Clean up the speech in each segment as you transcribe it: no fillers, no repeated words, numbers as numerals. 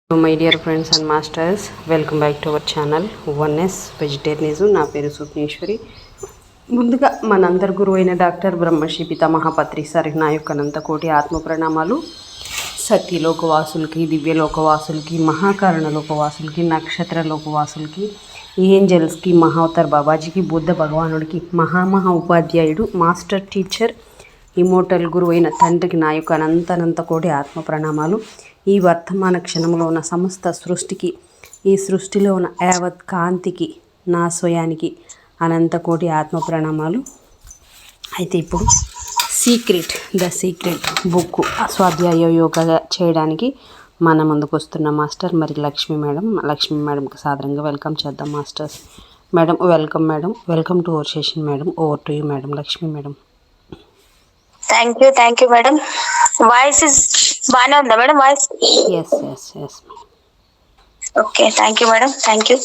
My dear friends and masters, welcome back to our channel oneness vegetarianism. నా పేరు స్వప్నేశ్వరి. ముందుగా మనందరి గురువు అయిన డాక్టర్ బ్రహ్మశ్రీ పితామహ పత్రి సారికి నా యొక్క అనంతకోటి ఆత్మ ప్రణామాలు. సత్యలోకవాసులకి, దివ్యలోకవాసులకి, మహాకారణ లోకవాసులకి, నక్షత్ర లోకవాసులకి, ఏంజల్స్కి, మహావతార్ బాబాజీకి, బుద్ధ భగవానుడికి, మహా ఉపాధ్యాయుడు, మాస్టర్ టీచర్, ఇమోటల్ గురువు అయిన తండ్రికి నా యొక్క అనంత కోటి ఆత్మ ప్రణామాలు. ఈ వర్తమాన క్షణంలో ఉన్న సమస్త సృష్టికి, ఈ సృష్టిలో ఉన్న యావత్ కాంతికి, నా స్వయానికి అనంత కోటి ఆత్మ ప్రణామాలు. అయితే ఇప్పుడు ద సీక్రెట్ బుక్ స్వాధ్యాయ యోగా చేయడానికి మన ముందుకు వస్తున్న మాస్టర్ మరి లక్ష్మీ మేడంకి సాదరంగా వెల్కమ్ చేద్దాం masters. Madam welcome. Welcome to our session madam. Over to you madam. Lakshmi madam. Thank you madam. Voice బాగానే ఉందా madam? Voice yes. Okay, thank you madam. Thank you.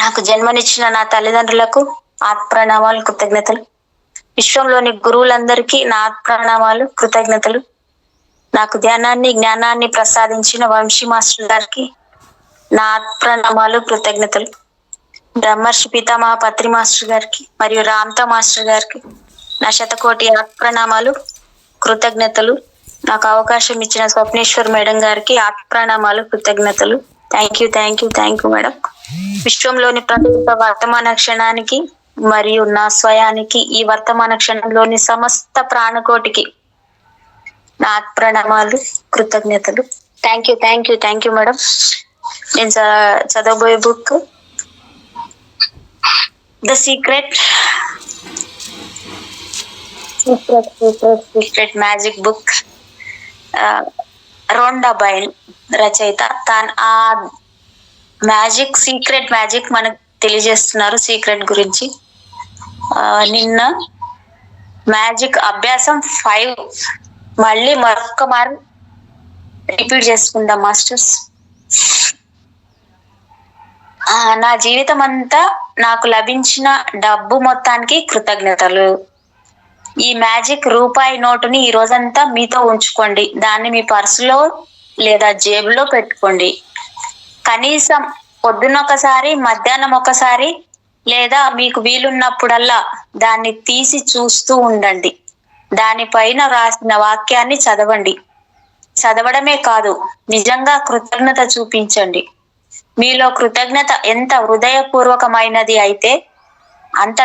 నాకు జన్మనిచ్చిన నా తల్లిదండ్రులకు ఆత్ప్రణామాలు, కృతజ్ఞతలు. విశ్వంలోని గురువులందరికీ నా ఆత్ప్రణామాలు, కృతజ్ఞతలు. నాకు ధ్యానాన్ని, జ్ఞానాన్ని ప్రసాదించిన వంశీ మాస్టర్ గారికి నా ఆత్ప్రణామాలు, కృతజ్ఞతలు. బ్రహ్మర్షి పితామహ పత్రి మాస్టర్ గారికి మరియు రామ్తా మాస్టర్ గారికి నా శతకోటి ఆత్ప్రణామాలు, కృతజ్ఞతలు. నాకు అవకాశం ఇచ్చిన స్వప్నేశ్వర్ మేడం గారికి ఆత్ప్రణామాలు, కృతజ్ఞతలు. Thank you madam. విశ్వంలోని ప్రతి వర్తమాన క్షణానికి మరియు నా స్వయానికి, ఈ వర్తమాన క్షణంలోని సమస్త ప్రాణకోటికి నా ఆత్ప్రణామాలు, కృతజ్ఞతలు. Thank you madam. నేను చదవబోయే book the secret magic book. Rhonda Byrne రచయిత. ఆ సీక్రెట్ మ్యాజిక్ మనకు తెలియజేస్తున్నారు. సీక్రెట్ గురించి నిన్న మ్యాజిక్ అభ్యాసం 5 మళ్ళీ మరొక్క మారు రిపీట్ చేసుకుందాం మాస్టర్స్. నా జీవితం అంతా నాకు లభించిన డబ్బు మొత్తానికి కృతజ్ఞతలు. ఈ మ్యాజిక్ రూపాయి నోటుని ఈ రోజంతా మీతో ఉంచుకోండి. దాన్ని మీ పర్సులో లేదా జేబులో పెట్టుకోండి. కనీసం పొద్దున్న ఒకసారి, మధ్యాహ్నం ఒకసారి, లేదా మీకు వీలున్నప్పుడల్లా దాన్ని తీసి చూస్తూ ఉండండి. దానిపైన రాసిన వాక్యాన్ని చదవండి. చదవడమే కాదు, నిజంగా కృతజ్ఞత చూపించండి. మీలో కృతజ్ఞత ఎంత హృదయపూర్వకమైనది అయితే అంత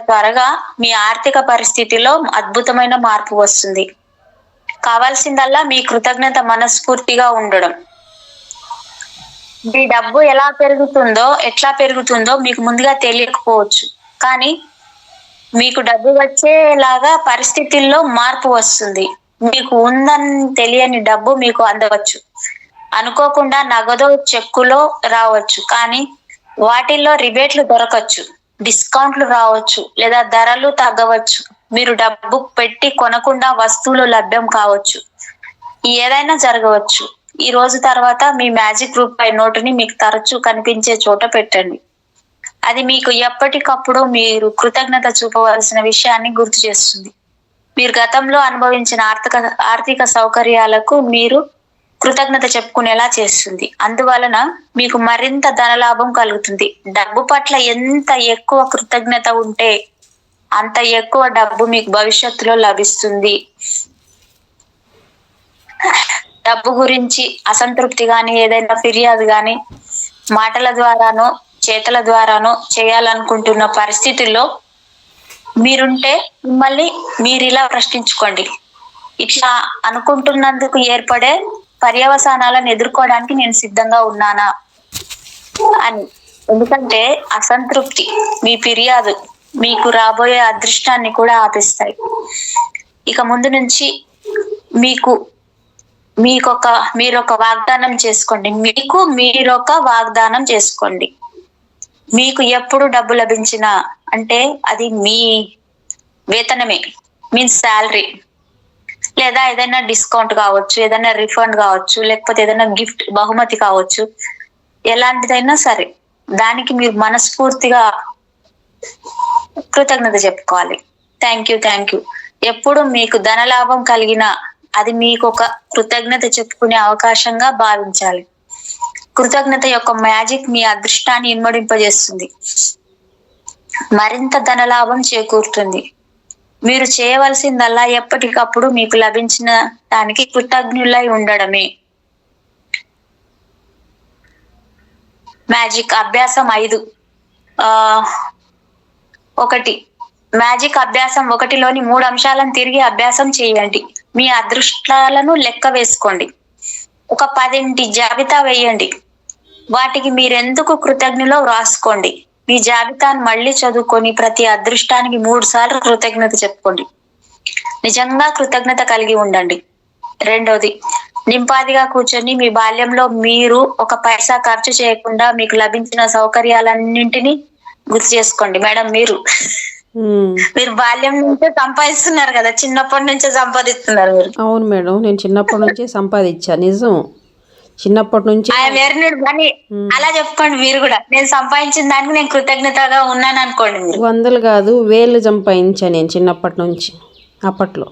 త్వరగా మీ ఆర్థిక పరిస్థితిలో అద్భుతమైన మార్పు వస్తుంది. కావాల్సిందల్లా మీ కృతజ్ఞత మనస్ఫూర్తిగా ఉండడం. మీ డబ్బు ఎట్లా పెరుగుతుందో మీకు ముందుగా తెలియకపోవచ్చు, కానీ మీకు డబ్బు వచ్చేలాగా పరిస్థితుల్లో మార్పు వస్తుంది. మీకు ఉందని తెలియని డబ్బు మీకు అందవచ్చు. అనుకోకుండా నగదో, చెక్కులో రావచ్చు, కానీ వాటిల్లో రిబేట్లు దొరకచ్చు, డిస్కౌంట్లు రావచ్చు, లేదా ధరలు తగ్గవచ్చు. మీరు డబ్బు పెట్టి కొనకుండా వస్తువులు లభ్యం కావచ్చు. ఏదైనా జరగవచ్చు. ఈ రోజు తర్వాత మీ మ్యాజిక్ రూపాయి నోటుని మీకు తరచూ కనిపించే చోట పెట్టండి. అది మీకు ఎప్పటికప్పుడు మీరు కృతజ్ఞత చూపవలసిన విషయాన్ని గుర్తు చేస్తుంది. మీరు గతంలో అనుభవించిన ఆర్థిక సౌకర్యాలకు మీరు కృతజ్ఞత చెప్పుకునేలా చేస్తుంది. అందువలన మీకు మరింత ధనలాభం కలుగుతుంది. డబ్బు పట్ల ఎంత ఎక్కువ కృతజ్ఞత ఉంటే అంత ఎక్కువ డబ్బు మీకు భవిష్యత్తులో లభిస్తుంది. డబ్బు గురించి అసంతృప్తి గాని, ఏదైనా ఫిర్యాదు గాని మాటల ద్వారానో చేతల ద్వారానో చేయాలనుకుంటున్న పరిస్థితుల్లో మీరుంటే మిమ్మల్ని మీరు ఇలా ప్రశ్నించుకోండి: ఇట్లా అనుకుంటున్నందుకు ఏర్పడే పర్యవసానాలను ఎదుర్కోవడానికి నేను సిద్ధంగా ఉన్నానా అని. ఎందుకంటే అసంతృప్తి, మీ ఫిర్యాదు మీకు రాబోయే అదృష్టాన్ని కూడా ఆపిస్తాయి. ఇక ముందు నుంచి మీరొక వాగ్దానం చేసుకోండి. మీకు ఎప్పుడు డబ్బు లభించినా, అంటే అది మీ వేతనమే, మీన్స్ శాలరీ, లేదా ఏదైనా డిస్కౌంట్ కావచ్చు, ఏదైనా రిఫండ్ కావచ్చు, లేకపోతే ఏదైనా గిఫ్ట్, బహుమతి కావచ్చు, ఎలాంటిదైనా సరే దానికి మీరు మనస్ఫూర్తిగా కృతజ్ఞత చెప్పుకోవాలి. Thank you. ఎప్పుడు మీకు ధనలాభం కలిగిన అది మీకు ఒక కృతజ్ఞత చెప్పుకునే అవకాశంగా భావించాలి. కృతజ్ఞత యొక్క మ్యాజిక్ మీ అదృష్టాన్ని ఇన్మడింపజేస్తుంది, మరింత ధనలాభం చేకూరుతుంది. మీరు చేయవలసిందల్లా ఎప్పటికప్పుడు మీకు లభించిన దానికి కృతజ్ఞులై ఉండడమే. మ్యాజిక్ అభ్యాసం 5. 1. మ్యాజిక్ అభ్యాసం 1లోని 3 అంశాలను తిరిగి అభ్యాసం చేయండి. మీ అదృష్టాలను లెక్క వేసుకోండి. ఒక 10 జాబితా వేయండి. వాటికి మీరెందుకు కృతజ్ఞులో వ్రాసుకోండి. మీ జాబితాను మళ్ళీ చదువుకొని ప్రతి అదృష్టానికి 3 సార్లు కృతజ్ఞత చెప్పుకోండి. నిజంగా కృతజ్ఞత కలిగి ఉండండి. 2. నింపాదిగా కూర్చొని మీ బాల్యంలో మీరు ఒక పైసా ఖర్చు చేయకుండా మీకు లభించిన సౌకర్యాలన్నింటినీ గుర్తు చేసుకోండి. మేడం, మీరు బాల్యం నుంచే సంపాదిస్తున్నారు కదా, చిన్నప్పటి నుంచే సంపాదిస్తున్నారు మీరు. అవును మేడం, నేను చిన్నప్పటి నుంచే సంపాదించా. నిజం, చిన్నప్పటి నుంచి. కానీ అలా చెప్పుకోండి మీరు కూడా, నేను సంపాదించిన దానికి నేను కృతజ్ఞతగా ఉన్నాను అనుకోండి. మీరు 100 కాదు 1000 సంపాదించా నేను చిన్నప్పటి నుంచి. అప్పట్లో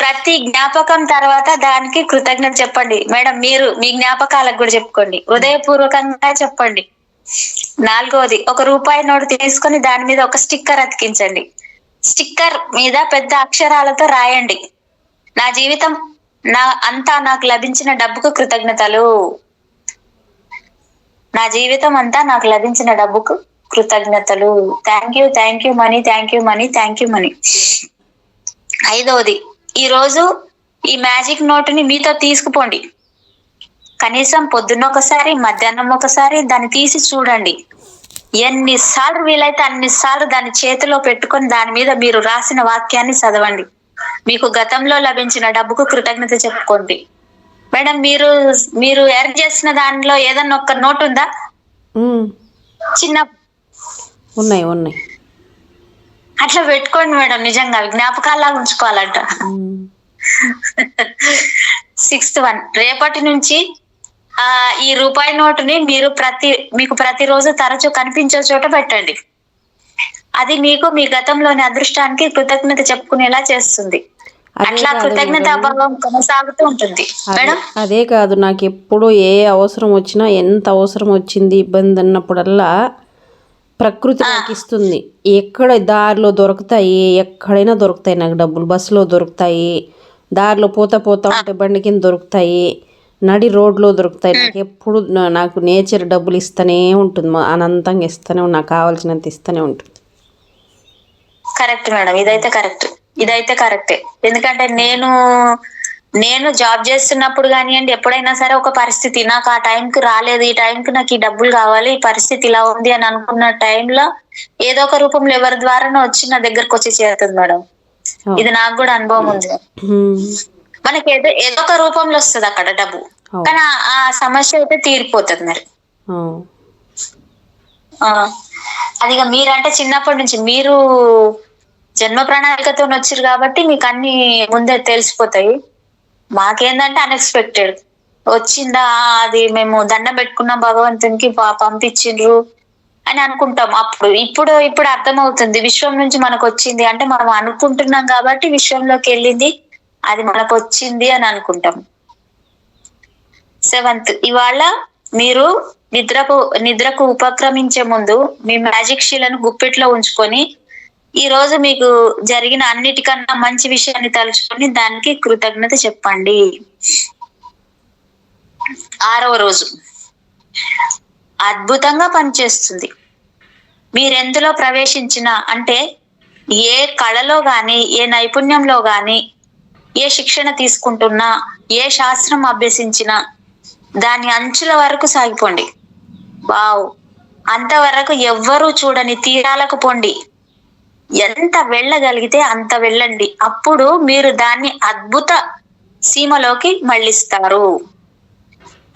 ప్రతి జ్ఞాపకం తర్వాత దానికి కృతజ్ఞత చెప్పండి. మేడం, మీరు మీ జ్ఞాపకాలకు కూడా చెప్పుకోండి, హృదయపూర్వకంగా చెప్పండి. 4. ఒక రూపాయి నోటు తీసుకొని దాని మీద ఒక స్టిక్కర్ అతికించండి. స్టిక్కర్ మీద పెద్ద అక్షరాలతో రాయండి, నా జీవితం అంతా నాకు లభించిన డబ్బుకు కృతజ్ఞతలు. నా జీవితం అంతా నాకు లభించిన డబ్బుకు కృతజ్ఞతలు. Thank you money, thank you money, thank you money. 5. ఈ రోజు ఈ మ్యాజిక్ నోటుని మీతో తీసుకుపోండి. కనీసం పొద్దున్న ఒకసారి, మధ్యాహ్నం ఒకసారి దాన్ని తీసి చూడండి. ఎన్నిసార్లు వీలైతే అన్నిసార్లు దాన్ని చేతిలో పెట్టుకొని దాని మీద మీరు రాసిన వాక్యాన్ని చదవండి. మీకు గతంలో లభించిన డబ్బుకు కృతజ్ఞత చెప్పుకోండి. మేడం, మీరు ఎర్న్ చేసిన దానిలో ఏదన్నా ఒక్క నోట్ ఉందా? చిన్న ఉన్నాయి. అట్లా పెట్టుకోండి మేడం, నిజంగా జ్ఞాపకాల్లాగా ఉంచుకోవాలంట. 6. రేపటి నుంచి ఈ రూపాయి నోటుని మీరు మీకు ప్రతిరోజు తరచూ కనిపించే చోట పెట్టండి. అది మీకు మీ గతంలోని అదృష్టానికి కృతజ్ఞత చెప్పుకునేలా చేస్తుంది. అట్లా కృతజ్ఞత భావం కొనసాగుతూ ఉంటుంది మేడం. అదే కాదు, నాకు ఎప్పుడు ఏ అవసరం వచ్చినా, ఎంత అవసరం వచ్చింది, ఇబ్బంది అన్నప్పుడల్లా ప్రకృతి నాకు ఇస్తుంది. ఎక్కడ దారిలో దొరుకుతాయి, ఎక్కడైనా దొరుకుతాయి నాకు డబ్బులు. బస్సులో దొరుకుతాయి, దారిలో పోతా ఉంటే బండి కింద దొరుకుతాయి, నడి రోడ్లో దొరుకుతాయి. నాకు ఎప్పుడు నాకు నేచర్ డబ్బులు ఇస్తూనే ఉంటుంది, అనంతంగా ఇస్తూనే, నాకు కావాల్సినంత ఇస్తూనే ఉంటుంది. కరెక్ట్ మేడం, ఇదైతే కరెక్టే. ఎందుకంటే నేను జాబ్ చేస్తున్నప్పుడు కానివ్వండి, ఎప్పుడైనా సరే ఒక పరిస్థితి నాకు ఆ టైంకి రాలేదు, ఈ టైంకి నాకు ఈ డబ్బులు కావాలి, ఈ పరిస్థితి ఇలా ఉంది అని అనుకున్న టైంలో ఏదో ఒక రూపంలో ఎవరి ద్వారానో వచ్చి నా దగ్గరకు వచ్చి చేరుతుంది మేడం. ఇది నాకు కూడా అనుభవం ఉంది. మనకి ఏదో ఒక రూపంలో వస్తుంది అక్కడ డబ్బు, కానీ ఆ సమస్య అయితే తీరిపోతుంది మరి. అదిగా మీరంటే చిన్నప్పటి నుంచి మీరు జన్మ ప్రణాళికతో వచ్చారు కాబట్టి మీకు అన్ని ముందే తెలిసిపోతాయి. మాకేందంటే అన్ఎక్స్పెక్టెడ్ వచ్చిందా, అది మేము దండం పెట్టుకున్నాం భగవంతునికి, పంపించిండ్రు అని అనుకుంటాం. ఇప్పుడు అర్థమవుతుంది, విశ్వం నుంచి మనకు వచ్చింది అంటే మనం అనుకుంటున్నాం కాబట్టి విశ్వంలోకి వెళ్ళింది, అది మనకు వచ్చింది అని అనుకుంటాం. 7. ఇవాళ మీరు నిద్రకు ఉపక్రమించే ముందు మీ మ్యాజిక్ షీలను గుప్పెట్లో ఉంచుకొని ఈ రోజు మీకు జరిగిన అన్నిటికన్నా మంచి విషయాన్ని తలుచుకొని దానికి కృతజ్ఞత చెప్పండి. 6వ రోజు అద్భుతంగా పనిచేస్తుంది. మీరెందులో ప్రవేశించినా, అంటే ఏ కళలో గాని, ఏ నైపుణ్యంలో గాని, ఏ శిక్షణ తీసుకుంటున్నా, ఏ శాస్త్రం అభ్యసించినా దాని అంచుల వరకు సాగిపోండి. వావ్, అంతవరకు ఎవ్వరూ చూడని తీరాలకు పొండి. ఎంత వెళ్ళగలిగితే అంత వెళ్ళండి, అప్పుడు మీరు దాన్ని అద్భుత సీమలోకి మళ్ళిస్తారు.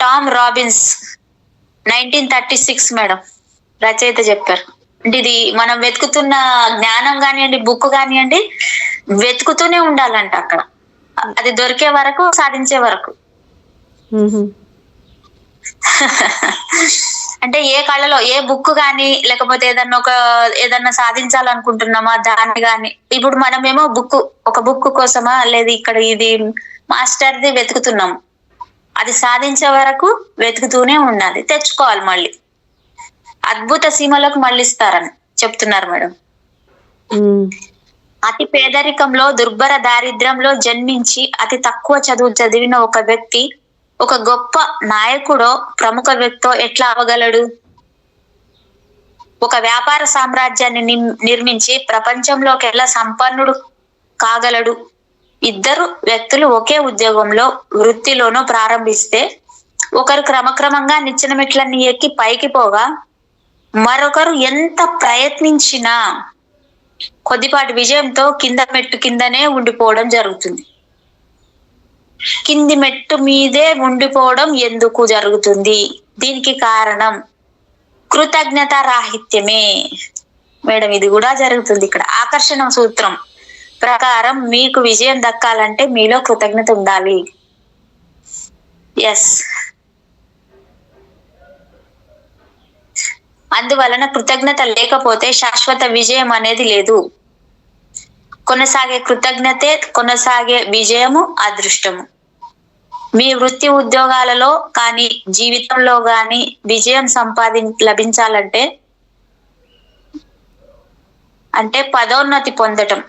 టామ్ రాబిన్స్ 1936 మేడం రచయిత చెప్పారు. అంటే ఇది మనం వెతుకుతున్న జ్ఞానం కానివ్వండి, బుక్ కానివ్వండి, వెతుకుతూనే ఉండాలంట అక్కడ, అది దొరికే వరకు, సాధించే వరకు. అంటే ఏ కళలో ఏ బుక్ గాని లేకపోతే ఏదన్నా సాధించాలనుకుంటున్నామా దాన్ని గాని, ఇప్పుడు మనమేమో ఒక బుక్ కోసమా లేదా ఇక్కడ ఇది మాస్టర్ది వెతుకుతున్నాం. అది సాధించే వరకు వెతుకుతూనే ఉండాలి, తెచ్చుకోవాలి మళ్ళీ. అద్భుత సీమలకు మళ్ళిస్తారని చెప్తున్నారు మేడం. అతి పేదరికంలో దుర్భర దారిద్ర్యంలో జన్మించి అతి తక్కువ చదువు చదివిన ఒక వ్యక్తి ఒక గొప్ప నాయకుడో ప్రముఖ వ్యక్తో ఎట్లా అవ్వగలడు? ఒక వ్యాపార సామ్రాజ్యాన్ని నిర్మించి ప్రపంచంలోకి ఎలా సంపన్నుడు కాగలడు? ఇద్దరు వ్యక్తులు ఒకే ఉద్యోగంలో వృత్తిలోనూ ప్రారంభిస్తే ఒకరు క్రమక్రమంగా నిచ్చెన మెట్లన్నీ ఎక్కి పైకి పోగా మరొకరు ఎంత ప్రయత్నించినా కొద్దిపాటి విజయంతో కింద మెట్టు కిందనే ఉండిపోవడం జరుగుతుంది. కింది మెట్టు మీదే ఉండిపోవడం ఎందుకు జరుగుతుంది? దీనికి కారణం కృతజ్ఞత రాహిత్యమే మేడం. ఇది కూడా జరుగుతుంది ఇక్కడ. ఆకర్షణ సూత్రం ప్రకారం మీకు విజయం దక్కాలంటే మీలో కృతజ్ఞత ఉండాలి. ఎస్, అందువలన కృతజ్ఞత లేకపోతే శాశ్వత విజయం అనేది లేదు. కొనసాగే కృతజ్ఞతే కొనసాగే విజయము, అదృష్టము. మీ వృత్తి ఉద్యోగాలలో కానీ జీవితంలో కానీ విజయం లభించాలంటే అంటే పదోన్నతి పొందటం,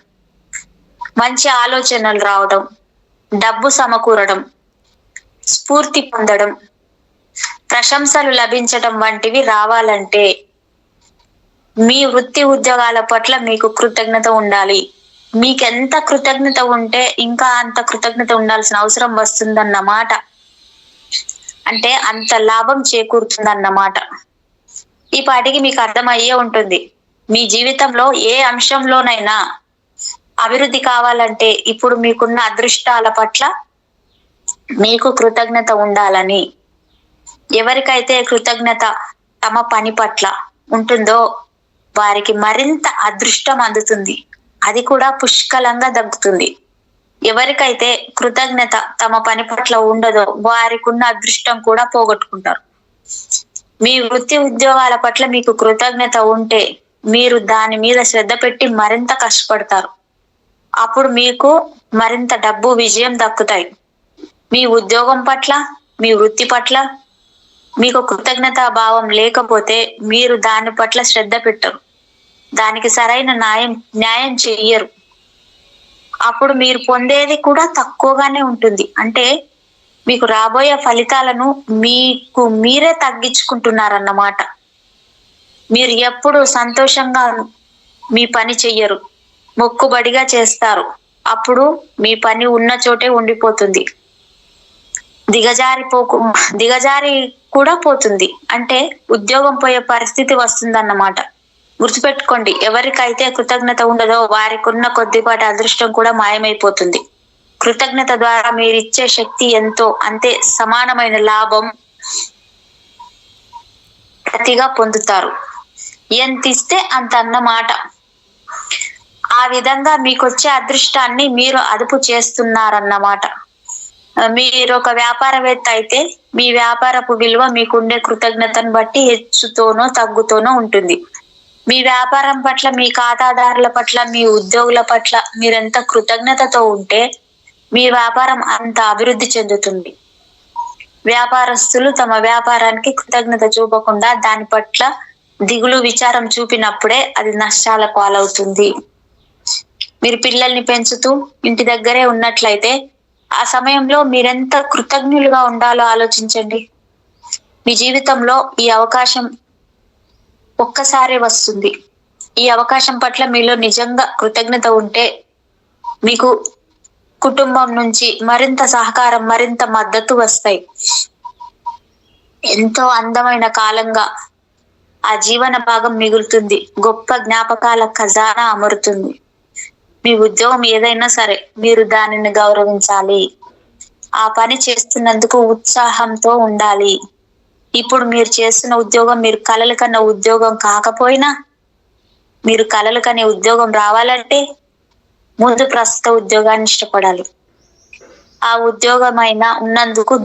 మంచి ఆలోచనలు రావడం, డబ్బు సమకూరడం, స్ఫూర్తి పొందడం, ప్రశంసలు లభించడం వంటివి రావాలంటే మీ వృత్తి ఉద్యోగాల పట్ల మీకు కృతజ్ఞత ఉండాలి. మీకెంత కృతజ్ఞత ఉంటే ఇంకా అంత కృతజ్ఞత ఉండాల్సిన అవసరం వస్తుందన్నమాట. అంటే అంత లాభం చేకూరుతుందన్నమాట. ఈ పాటికి మీకు అర్థమయ్యే ఉంటుంది. మీ జీవితంలో ఏ అంశంలోనైనా అభివృద్ధి కావాలంటే ఇప్పుడు మీకున్న అదృష్టాల పట్ల మీకు కృతజ్ఞత ఉండాలని. ఎవరికైతే కృతజ్ఞత తమ పని పట్ల ఉంటుందో వారికి మరింత అదృష్టం అందుతుంది, అది కూడా పుష్కలంగా దక్కుతుంది. ఎవరికైతే కృతజ్ఞత తమ పని పట్ల ఉండదో వారికి ఉన్న అదృష్టం కూడా పోగొట్టుకుంటారు. మీ వృత్తి ఉద్యోగాల పట్ల మీకు కృతజ్ఞత ఉంటే మీరు దాని మీద శ్రద్ధ పెట్టి మరింత కష్టపడతారు. అప్పుడు మీకు మరింత డబ్బు, విజయం దక్కుతాయి. మీ ఉద్యోగం పట్ల, మీ వృత్తి పట్ల మీకు కృతజ్ఞతా భావం లేకపోతే మీరు దాని పట్ల శ్రద్ధ పెట్టరు, దానికి సరైన న్యాయం చెయ్యరు. అప్పుడు మీరు పొందేది కూడా తక్కువగానే ఉంటుంది. అంటే మీకు రాబోయే ఫలితాలను మీకు మీరే తగ్గించుకుంటున్నారన్నమాట. మీరు ఎప్పుడు సంతోషంగా మీ పని చెయ్యరు, మొక్కుబడిగా చేస్తారు. అప్పుడు మీ పని ఉన్న చోటే ఉండిపోతుంది, దిగజారి కూడా పోతుంది. అంటే ఉద్యోగం పోయే పరిస్థితి వస్తుందన్నమాట. గుర్తుపెట్టుకోండి, ఎవరికైతే కృతజ్ఞత ఉండదో వారికి ఉన్న కొద్దిపాటి అదృష్టం కూడా మాయమైపోతుంది. కృతజ్ఞత ద్వారా మీరిచ్చే శక్తి ఎంతో అంతే సమానమైన లాభం ప్రతిగా పొందుతారు. ఎంత ఇస్తే అంత అన్నమాట. ఆ విధంగా మీకొచ్చే అదృష్టాన్ని మీరు అదుపు చేస్తున్నారన్నమాట. మీరు ఒక వ్యాపారవేత్త అయితే మీ వ్యాపారపు విలువ మీకుండే కృతజ్ఞతను బట్టి హెచ్చుతోనో తగ్గుతోనో ఉంటుంది. మీ వ్యాపారం పట్ల, మీ ఖాతాదారుల పట్ల, మీ ఉద్యోగుల పట్ల మీరెంత కృతజ్ఞతతో ఉంటే మీ వ్యాపారం అంత అభివృద్ధి చెందుతుంది. వ్యాపారస్తులు తమ వ్యాపారానికి కృతజ్ఞత చూపకుండా దాని పట్ల దిగులు, విచారం చూపినప్పుడే అది నష్టాల పాలవుతుంది. మీరు పిల్లల్ని పెంచుతూ ఇంటి దగ్గరే ఉన్నట్లయితే ఆ సమయంలో మీరెంత కృతజ్ఞులుగా ఉండాలో ఆలోచించండి. మీ జీవితంలో ఈ అవకాశం ఒక్కసారే వస్తుంది. ఈ అవకాశం పట్ల మీలో నిజంగా కృతజ్ఞత ఉంటే మీకు కుటుంబం నుంచి మరింత సహకారం, మరింత మద్దతు వస్తాయి. ఎంతో అందమైన కాలంగా ఆ జీవన భాగం మిగులుతుంది. గొప్ప జ్ఞాపకాల ఖజానా అమరుతుంది. మీ ఉద్యోగం ఏదైనా సరే మీరు దానిని గౌరవించాలి. ఆ పని చేస్తున్నందుకు ఉత్సాహంతో ఉండాలి. ఇప్పుడు మీరు చేస్తున్న ఉద్యోగం మీరు కలలు కన్న ఉద్యోగం కాకపోయినా, మీరు కలలు కనే ఉద్యోగం రావాలంటే ముందు ప్రస్తుత ఉద్యోగాన్ని ఇష్టపడాలి. ఆ ఉద్యోగం అయినా ఉన్నందుకు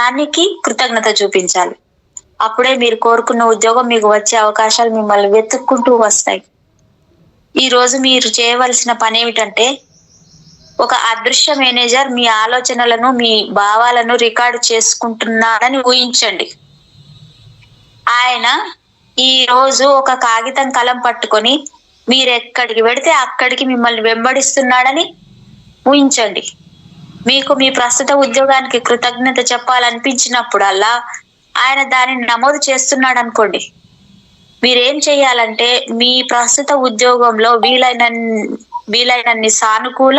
దానికి కృతజ్ఞత చూపించాలి. అప్పుడే మీరు కోరుకున్న ఉద్యోగం మీకు వచ్చే అవకాశాలు మిమ్మల్ని వెతుక్కుంటూ వస్తాయి. ఈ రోజు మీరు చేయవలసిన పని ఏమిటంటే, ఒక అదృశ్య మేనేజర్ మీ ఆలోచనలను, మీ భావాలను రికార్డు చేసుకుంటున్నాడని ఊహించండి. ఆయన ఈ రోజు ఒక కాగితం కలం పట్టుకొని మీరెక్కడికి వెడితే అక్కడికి మిమ్మల్ని వెంబడిస్తున్నాడని ఊహించండి. మీకు మీ ప్రస్తుత ఉద్యోగానికి కృతజ్ఞత చెప్పాలనిపించినప్పుడల్లా ఆయన దానిని నమోదు చేస్తున్నాడు అనుకోండి. మీరేం చేయాలంటే, మీ ప్రస్తుత ఉద్యోగంలో వీలైనన్ని సానుకూల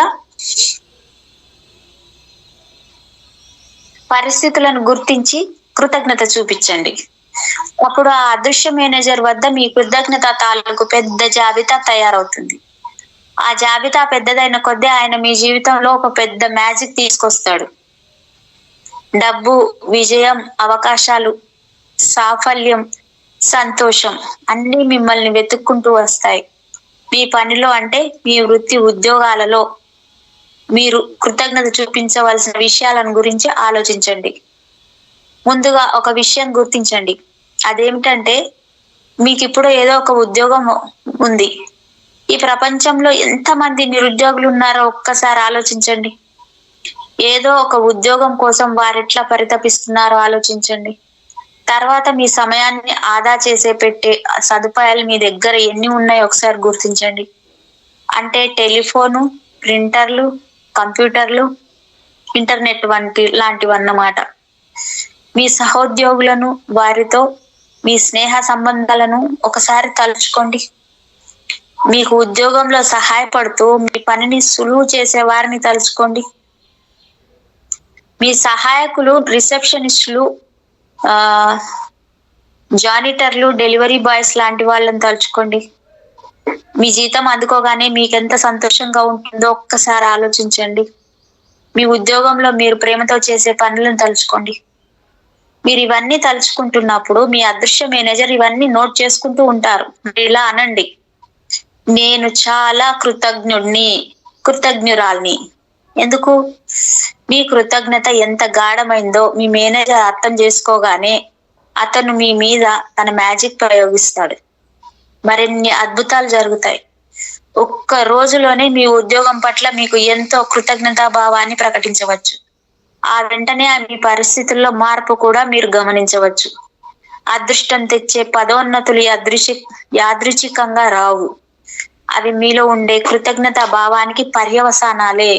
పరిస్థితులను గుర్తించి కృతజ్ఞత చూపించండి. అప్పుడు ఆ అదృశ్య మేనేజర్ వద్ద మీ కృతజ్ఞత తాలూకు పెద్ద జాబితా తయారవుతుంది. ఆ జాబితా పెద్దదైన కొద్దీ ఆయన మీ జీవితంలో ఒక పెద్ద మ్యాజిక్ తీసుకొస్తాడు. డబ్బు, విజయం, అవకాశాలు, సాఫల్యం, సంతోషం అన్నీ మిమ్మల్ని వెతుక్కుంటూ వస్తాయి. మీ పనిలో అంటే మీ వృత్తి ఉద్యోగాలలో మీరు కృతజ్ఞత చూపించవలసిన విషయాలను గురించి ఆలోచించండి. ముందుగా ఒక విషయం గుర్తించండి. అదేమిటంటే, మీకు ఇప్పుడు ఏదో ఒక ఉద్యోగం ఉంది. ఈ ప్రపంచంలో ఎంతమంది నిరుద్యోగులు ఉన్నారో ఒక్కసారి ఆలోచించండి. ఏదో ఒక ఉద్యోగం కోసం వారెట్లా పరితపిస్తున్నారో ఆలోచించండి. తర్వాత మీ సమయాన్ని ఆదా చేసే పెట్టే సదుపాయాలు మీ దగ్గర ఎన్ని ఉన్నాయో ఒకసారి గుర్తించండి. అంటే టెలిఫోను, ప్రింటర్లు, కంప్యూటర్లు, ఇంటర్నెట్ లాంటివన్నమాట. మీ సహోద్యోగులను, వారితో మీ స్నేహ సంబంధాలను ఒకసారి తలుచుకోండి. మీకు ఉద్యోగంలో సహాయపడుతూ మీ పనిని సులువు చేసే వారిని తలుచుకోండి. మీ సహాయకులు, రిసెప్షనిస్టులు, జానిటర్లు, డెలివరీ బాయ్స్ లాంటి వాళ్ళని తలుచుకోండి. మీ జీతం అందుకోగానే మీకెంత సంతోషంగా ఉంటుందో ఒక్కసారి ఆలోచించండి. మీ ఉద్యోగంలో మీరు ప్రేమతో చేసే పనులను తలుచుకోండి. మీరు ఇవన్నీ తలుచుకుంటున్నప్పుడు మీ అదృశ్య మేనేజర్ ఇవన్నీ నోట్ చేసుకుంటూ ఉంటారు. ఇలా అనండి: నేను చాలా కృతజ్ఞురాల్ని. ఎందుకు? మీ కృతజ్ఞత ఎంత గాఢమైందో మీ మేనేజర్ అర్థం చేసుకోగానే అతను మీ మీద తన మ్యాజిక్ ప్రయోగిస్తాడు. మరిన్ని అద్భుతాలు జరుగుతాయి. ఒక్క రోజులోనే మీ ఉద్యోగం పట్ల మీకు ఎంతో కృతజ్ఞతా భావాన్ని ప్రకటించవచ్చు. ఆ వెంటనే మీ పరిస్థితుల్లో మార్పు కూడా మీరు గమనించవచ్చు. అదృష్టం తెచ్చే పదోన్నతులు యాదృచ్ఛికంగా రావు. అవి మీలో ఉండే కృతజ్ఞతా భావానికి పర్యవసానాలే.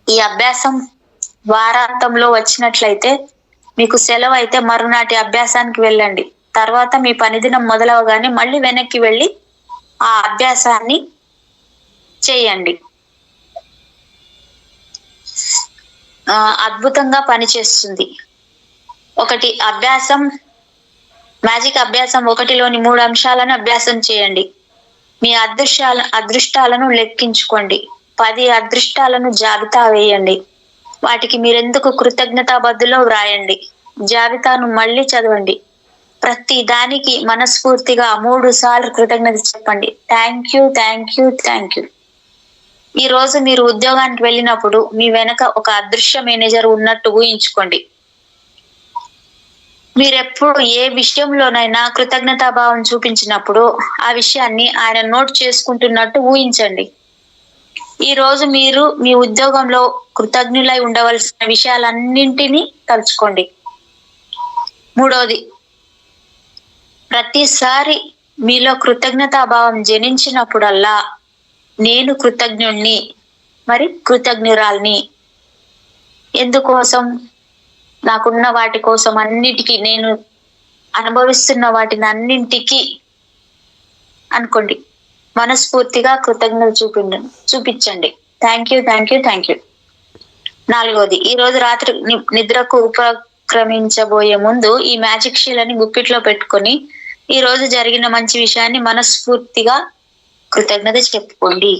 ఈ అభ్యాసం వారాంతంలో వచ్చినట్లయితే, మీకు సెలవు అయితే మరునాటి అభ్యాసానికి వెళ్ళండి. తర్వాత మీ పనిదినం మొదలవగానే మళ్ళీ వెనక్కి వెళ్ళి ఆ అభ్యాసాన్ని చేయండి. అద్భుతంగా పనిచేస్తుంది. మ్యాజిక్ అభ్యాసం 1లోని 3 అంశాలను అభ్యాసం చేయండి. మీ అదృష్టాలను లెక్కించుకోండి. 10 అదృష్టాలను జాబితా వేయండి. వాటికి మీరెందుకు కృతజ్ఞతాబద్దులో వ్రాయండి. జాబితాను మళ్ళీ చదవండి. ప్రతి దానికి మనస్ఫూర్తిగా 3 సార్లు కృతజ్ఞత చెప్పండి. Thank you, thank you, thank you. ఈ రోజు మీరు ఉద్యోగానికి వెళ్ళినప్పుడు మీ వెనక ఒక అదృశ్య మేనేజర్ ఉన్నట్టు ఊహించుకోండి. మీరెప్పుడు ఏ విషయంలోనైనా కృతజ్ఞతాభావం చూపించినప్పుడు ఆ విషయాన్ని ఆయన నోట్ చేసుకుంటున్నట్టు ఊహించండి. ఈ రోజు మీరు మీ ఉద్యోగంలో కృతజ్ఞులై ఉండవలసిన విషయాలన్నింటినీ తలుచుకోండి. 3వది, ప్రతిసారి మీలో కృతజ్ఞతాభావం జనించినప్పుడల్లా నేను కృతజ్ఞుణ్ణి, మరి కృతజ్ఞురాల్ని. ఎందుకోసం? నాకున్న వాటి కోసం అన్నిటికీ, నేను అనుభవిస్తున్న వాటిని అన్నింటికీ అనుకోండి. మనస్ఫూర్తిగా కృతజ్ఞత చూపించండి. Thank you, thank you, thank you. 4వది, ఈ రోజు రాత్రి నిద్రకు ఉపక్రమించబోయే ముందు ఈ మ్యాజిక్ షీలని గుప్పిట్లో పెట్టుకొని ఈ రోజు జరిగిన మంచి విషయాన్ని మనస్ఫూర్తిగా కృతజ్ఞత చెప్పుకోండి.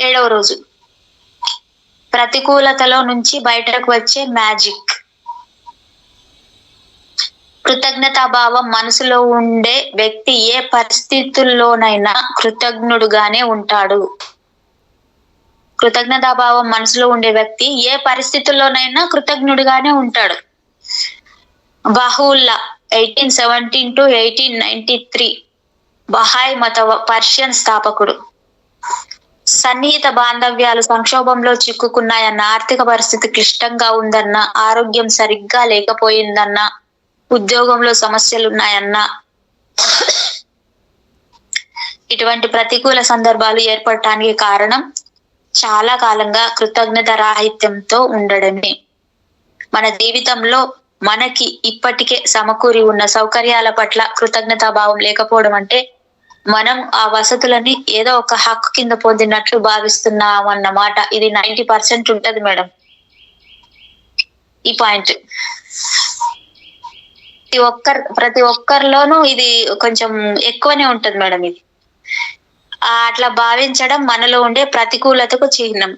7వ రోజు, ప్రతికూలతలో నుంచి బయటకు వచ్చే మ్యాజిక్. కృతజ్ఞతాభావం మనసులో ఉండే వ్యక్తి ఏ పరిస్థితుల్లోనైనా కృతజ్ఞుడుగానే ఉంటాడు. కృతజ్ఞతాభావం మనసులో ఉండే వ్యక్తి ఏ పరిస్థితుల్లోనైనా కృతజ్ఞుడిగానే ఉంటాడు. బహుల్లా 1817 to 1893 బహాయ్ మత పర్షియన్ స్థాపకుడు. సన్నిహిత బాంధవ్యాలు సంక్షోభంలో చిక్కుకున్నాయన్న, ఆర్థిక పరిస్థితి క్లిష్టంగా ఉందన్న, ఆరోగ్యం సరిగ్గా లేకపోయిందన్న, ఉద్యోగంలో సమస్యలున్నాయన్న, ఇటువంటి ప్రతికూల సందర్భాలు ఏర్పడటానికి కారణం చాలా కాలంగా కృతజ్ఞత రాహిత్యంతో ఉండడమే. మన జీవితంలో మనకి ఇప్పటికే సమకూరి ఉన్న సౌకర్యాల పట్ల కృతజ్ఞతాభావం లేకపోవడం అంటే మనం ఆ వసతులని ఏదో ఒక హక్కు కింద పొందినట్లు భావిస్తున్నాం అన్నమాట. ఇది 90% ఉంటది మేడం ఈ పాయింట్. ప్రతి ఒక్కరిలోనూ ఇది కొంచెం ఎక్కువనే ఉంటది మేడం. ఇది అట్లా భావించడం మనలో ఉండే ప్రతికూలతకు చిహ్నం.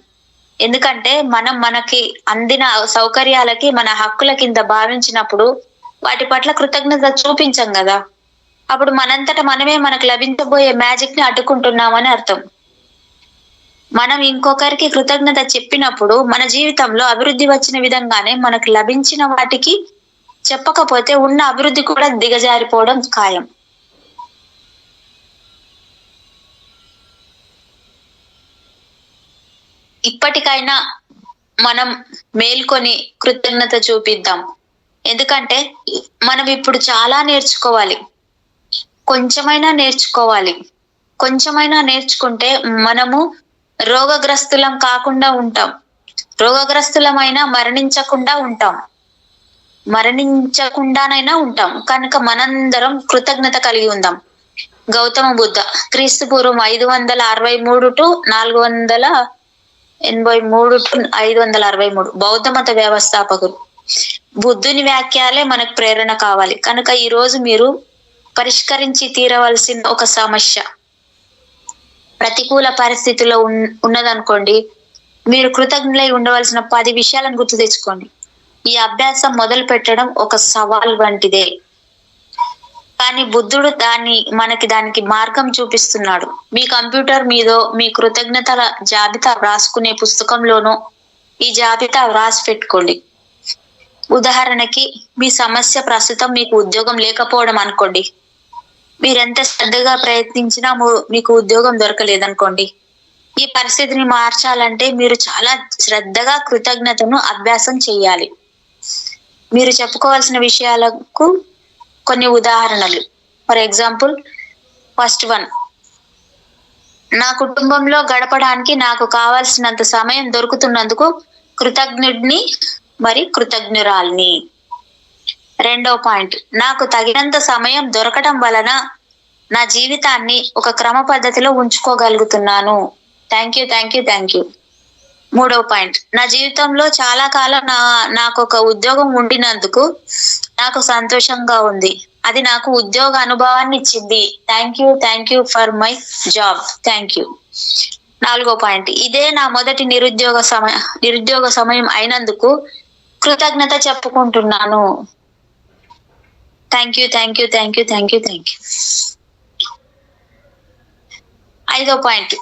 ఎందుకంటే మనం మనకి అందిన సౌకర్యాలకి మన హక్కుల కింద భావించినప్పుడు వాటి పట్ల కృతజ్ఞత చూపించం కదా. అప్పుడు మనంతట మనమే మనకు లభించబోయే మ్యాజిక్ ని అడ్డుకుంటున్నామని అర్థం. మనం ఇంకొకరికి కృతజ్ఞత చెప్పినప్పుడు మన జీవితంలో అభివృద్ధి వచ్చిన విధంగానే మనకు లభించిన వాటికి చెప్పకపోతే ఉన్న అభివృద్ధి కూడా దిగజారిపోవడం ఖాయం. ఇప్పటికైనా మనం మేల్కొని కృతజ్ఞత చూపిద్దాం. ఎందుకంటే మనం ఇప్పుడు చాలా నేర్చుకోవాలి. కొంచెమైనా నేర్చుకుంటే మనము రోగగ్రస్తులం కాకుండా ఉంటాం. రోగగ్రస్తులమైనా మరణించకుండానైనా ఉంటాం. కనుక మనందరం కృతజ్ఞత కలిగి ఉందాం. గౌతమ బుద్ధ క్రీస్తు పూర్వం 563 to 483 to 563 బౌద్ధ మత వ్యవస్థాపకులు. బుద్ధుని వాక్యాలే మనకు ప్రేరణ కావాలి. కనుక ఈ రోజు మీరు పరిష్కరించి తీరవలసిన ఒక సమస్య ప్రతికూల పరిస్థితిలో ఉన్నదనుకోండి, మీరు కృతజ్ఞులై ఉండవలసిన 10 విషయాలను గుర్తు తెచ్చుకోండి. ఈ అభ్యాసం మొదలు పెట్టడం ఒక సవాల్ వంటిదే, కానీ బుద్ధుడు దానికి మార్గం చూపిస్తున్నాడు. మీ కంప్యూటర్ మీదో మీ కృతజ్ఞతల జాబితా వ్రాసుకునే పుస్తకంలోనో ఈ జాబితా వ్రాసి పెట్టుకోండి. ఉదాహరణకి మీ సమస్య ప్రస్తుతం మీకు ఉద్యోగం లేకపోవడం అనుకోండి. మీరెంత శ్రద్ధగా ప్రయత్నించినా మీకు ఉద్యోగం దొరకలేదనుకోండి. ఈ పరిస్థితిని మార్చాలంటే మీరు చాలా శ్రద్ధగా కృతజ్ఞతను అభ్యాసం చేయాలి. మీరు చెప్పుకోవాల్సిన విషయాలకు కొన్ని ఉదాహరణలు. ఫర్ ఎగ్జాంపుల్, ఫస్ట్ వన్, నా కుటుంబంలో గడపడానికి నాకు కావాల్సినంత సమయం దొరుకుతున్నందుకు కృతజ్ఞుడిని కృతజ్ఞురాల్ని. రెండో పాయింట్, నాకు తగినంత సమయం దొరకడం వలన నా జీవితాన్ని ఒక క్రమ పద్ధతిలో ఉంచుకోగలుగుతున్నాను. Thank you. మూడో పాయింట్, నా జీవితంలో చాలా కాలం నాకు ఒక ఉద్యోగం ఉండినందుకు నాకు సంతోషంగా ఉంది. అది నాకు ఉద్యోగ అనుభవాన్ని ఇచ్చింది. Thank you for my job. Thank you. నాలుగో పాయింట్, ఇదే నా మొదటి నిరుద్యోగ సమయం అయినందుకు కృతజ్ఞత చెప్పుకుంటున్నాను. Thank you. ఐదో పాయింట్,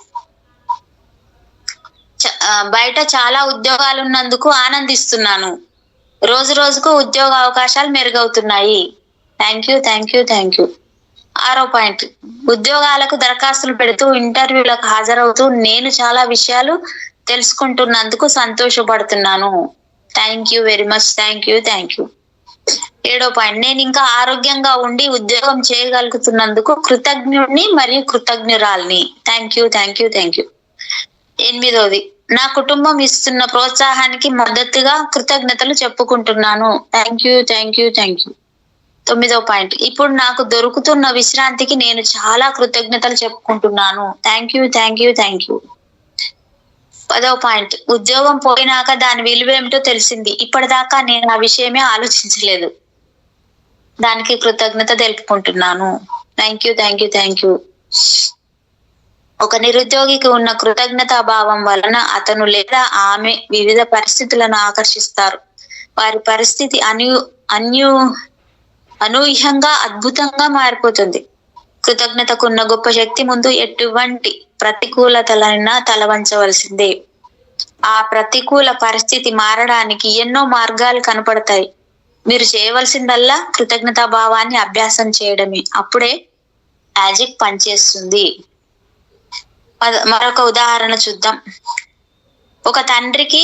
బయట చాలా ఉద్యోగాలు ఉన్నందుకు ఆనందిస్తున్నాను. రోజు రోజుకు ఉద్యోగ అవకాశాలు మెరుగవుతున్నాయి. Thank you. ఆరో పాయింట్, ఉద్యోగాలకు దరఖాస్తులు పెడుతూ ఇంటర్వ్యూలకు హాజరవుతూ నేను చాలా విషయాలు తెలుసుకుంటున్నందుకు సంతోషపడుతున్నాను. Thank you very much. Thank you. ఏడో పాయింట్, నేను ఇంకా ఆరోగ్యంగా ఉండి ఉద్యోగం చేయగలుగుతున్నందుకు కృతజ్ఞుడిని కృతజ్ఞురాల్ని. Thank you. ఎనిమిదోది, నా కుటుంబం ఇస్తున్న ప్రోత్సాహానికి మద్దతుగా కృతజ్ఞతలు చెప్పుకుంటున్నాను. Thank you. తొమ్మిదో పాయింట్, ఇప్పుడు నాకు దొరుకుతున్న విశ్రాంతికి నేను చాలా కృతజ్ఞతలు చెప్పుకుంటున్నాను. Thank you. పదో పాయింట్, ఉద్యోగం పోయినాక దాని విలువేమిటో తెలిసింది. ఇప్పటిదాకా నేను ఆ విషయమే ఆలోచించలేదు. దానికి కృతజ్ఞత తెలుపుకుంటున్నాను. Thank you. ఒక నిరుద్యోగికి ఉన్న కృతజ్ఞతా భావం వలన అతను లేదా ఆమె వివిధ పరిస్థితులను ఆకర్షిస్తారు. వారి పరిస్థితి అనూహ్యంగా అద్భుతంగా మారిపోతుంది. కృతజ్ఞతకున్న గొప్ప శక్తి ముందు ఎటువంటి ప్రతికూలతలైనా తలవంచవలసిందే. ఆ ప్రతికూల పరిస్థితి మారడానికి ఎన్నో మార్గాలు కనపడతాయి. మీరు చేయవలసిందల్లా కృతజ్ఞతాభావాన్ని అభ్యాసం చేయడమే. అప్పుడే మ్యాజిక్ పనిచేస్తుంది. మరొక ఉదాహరణ చూద్దాం. ఒక తండ్రికి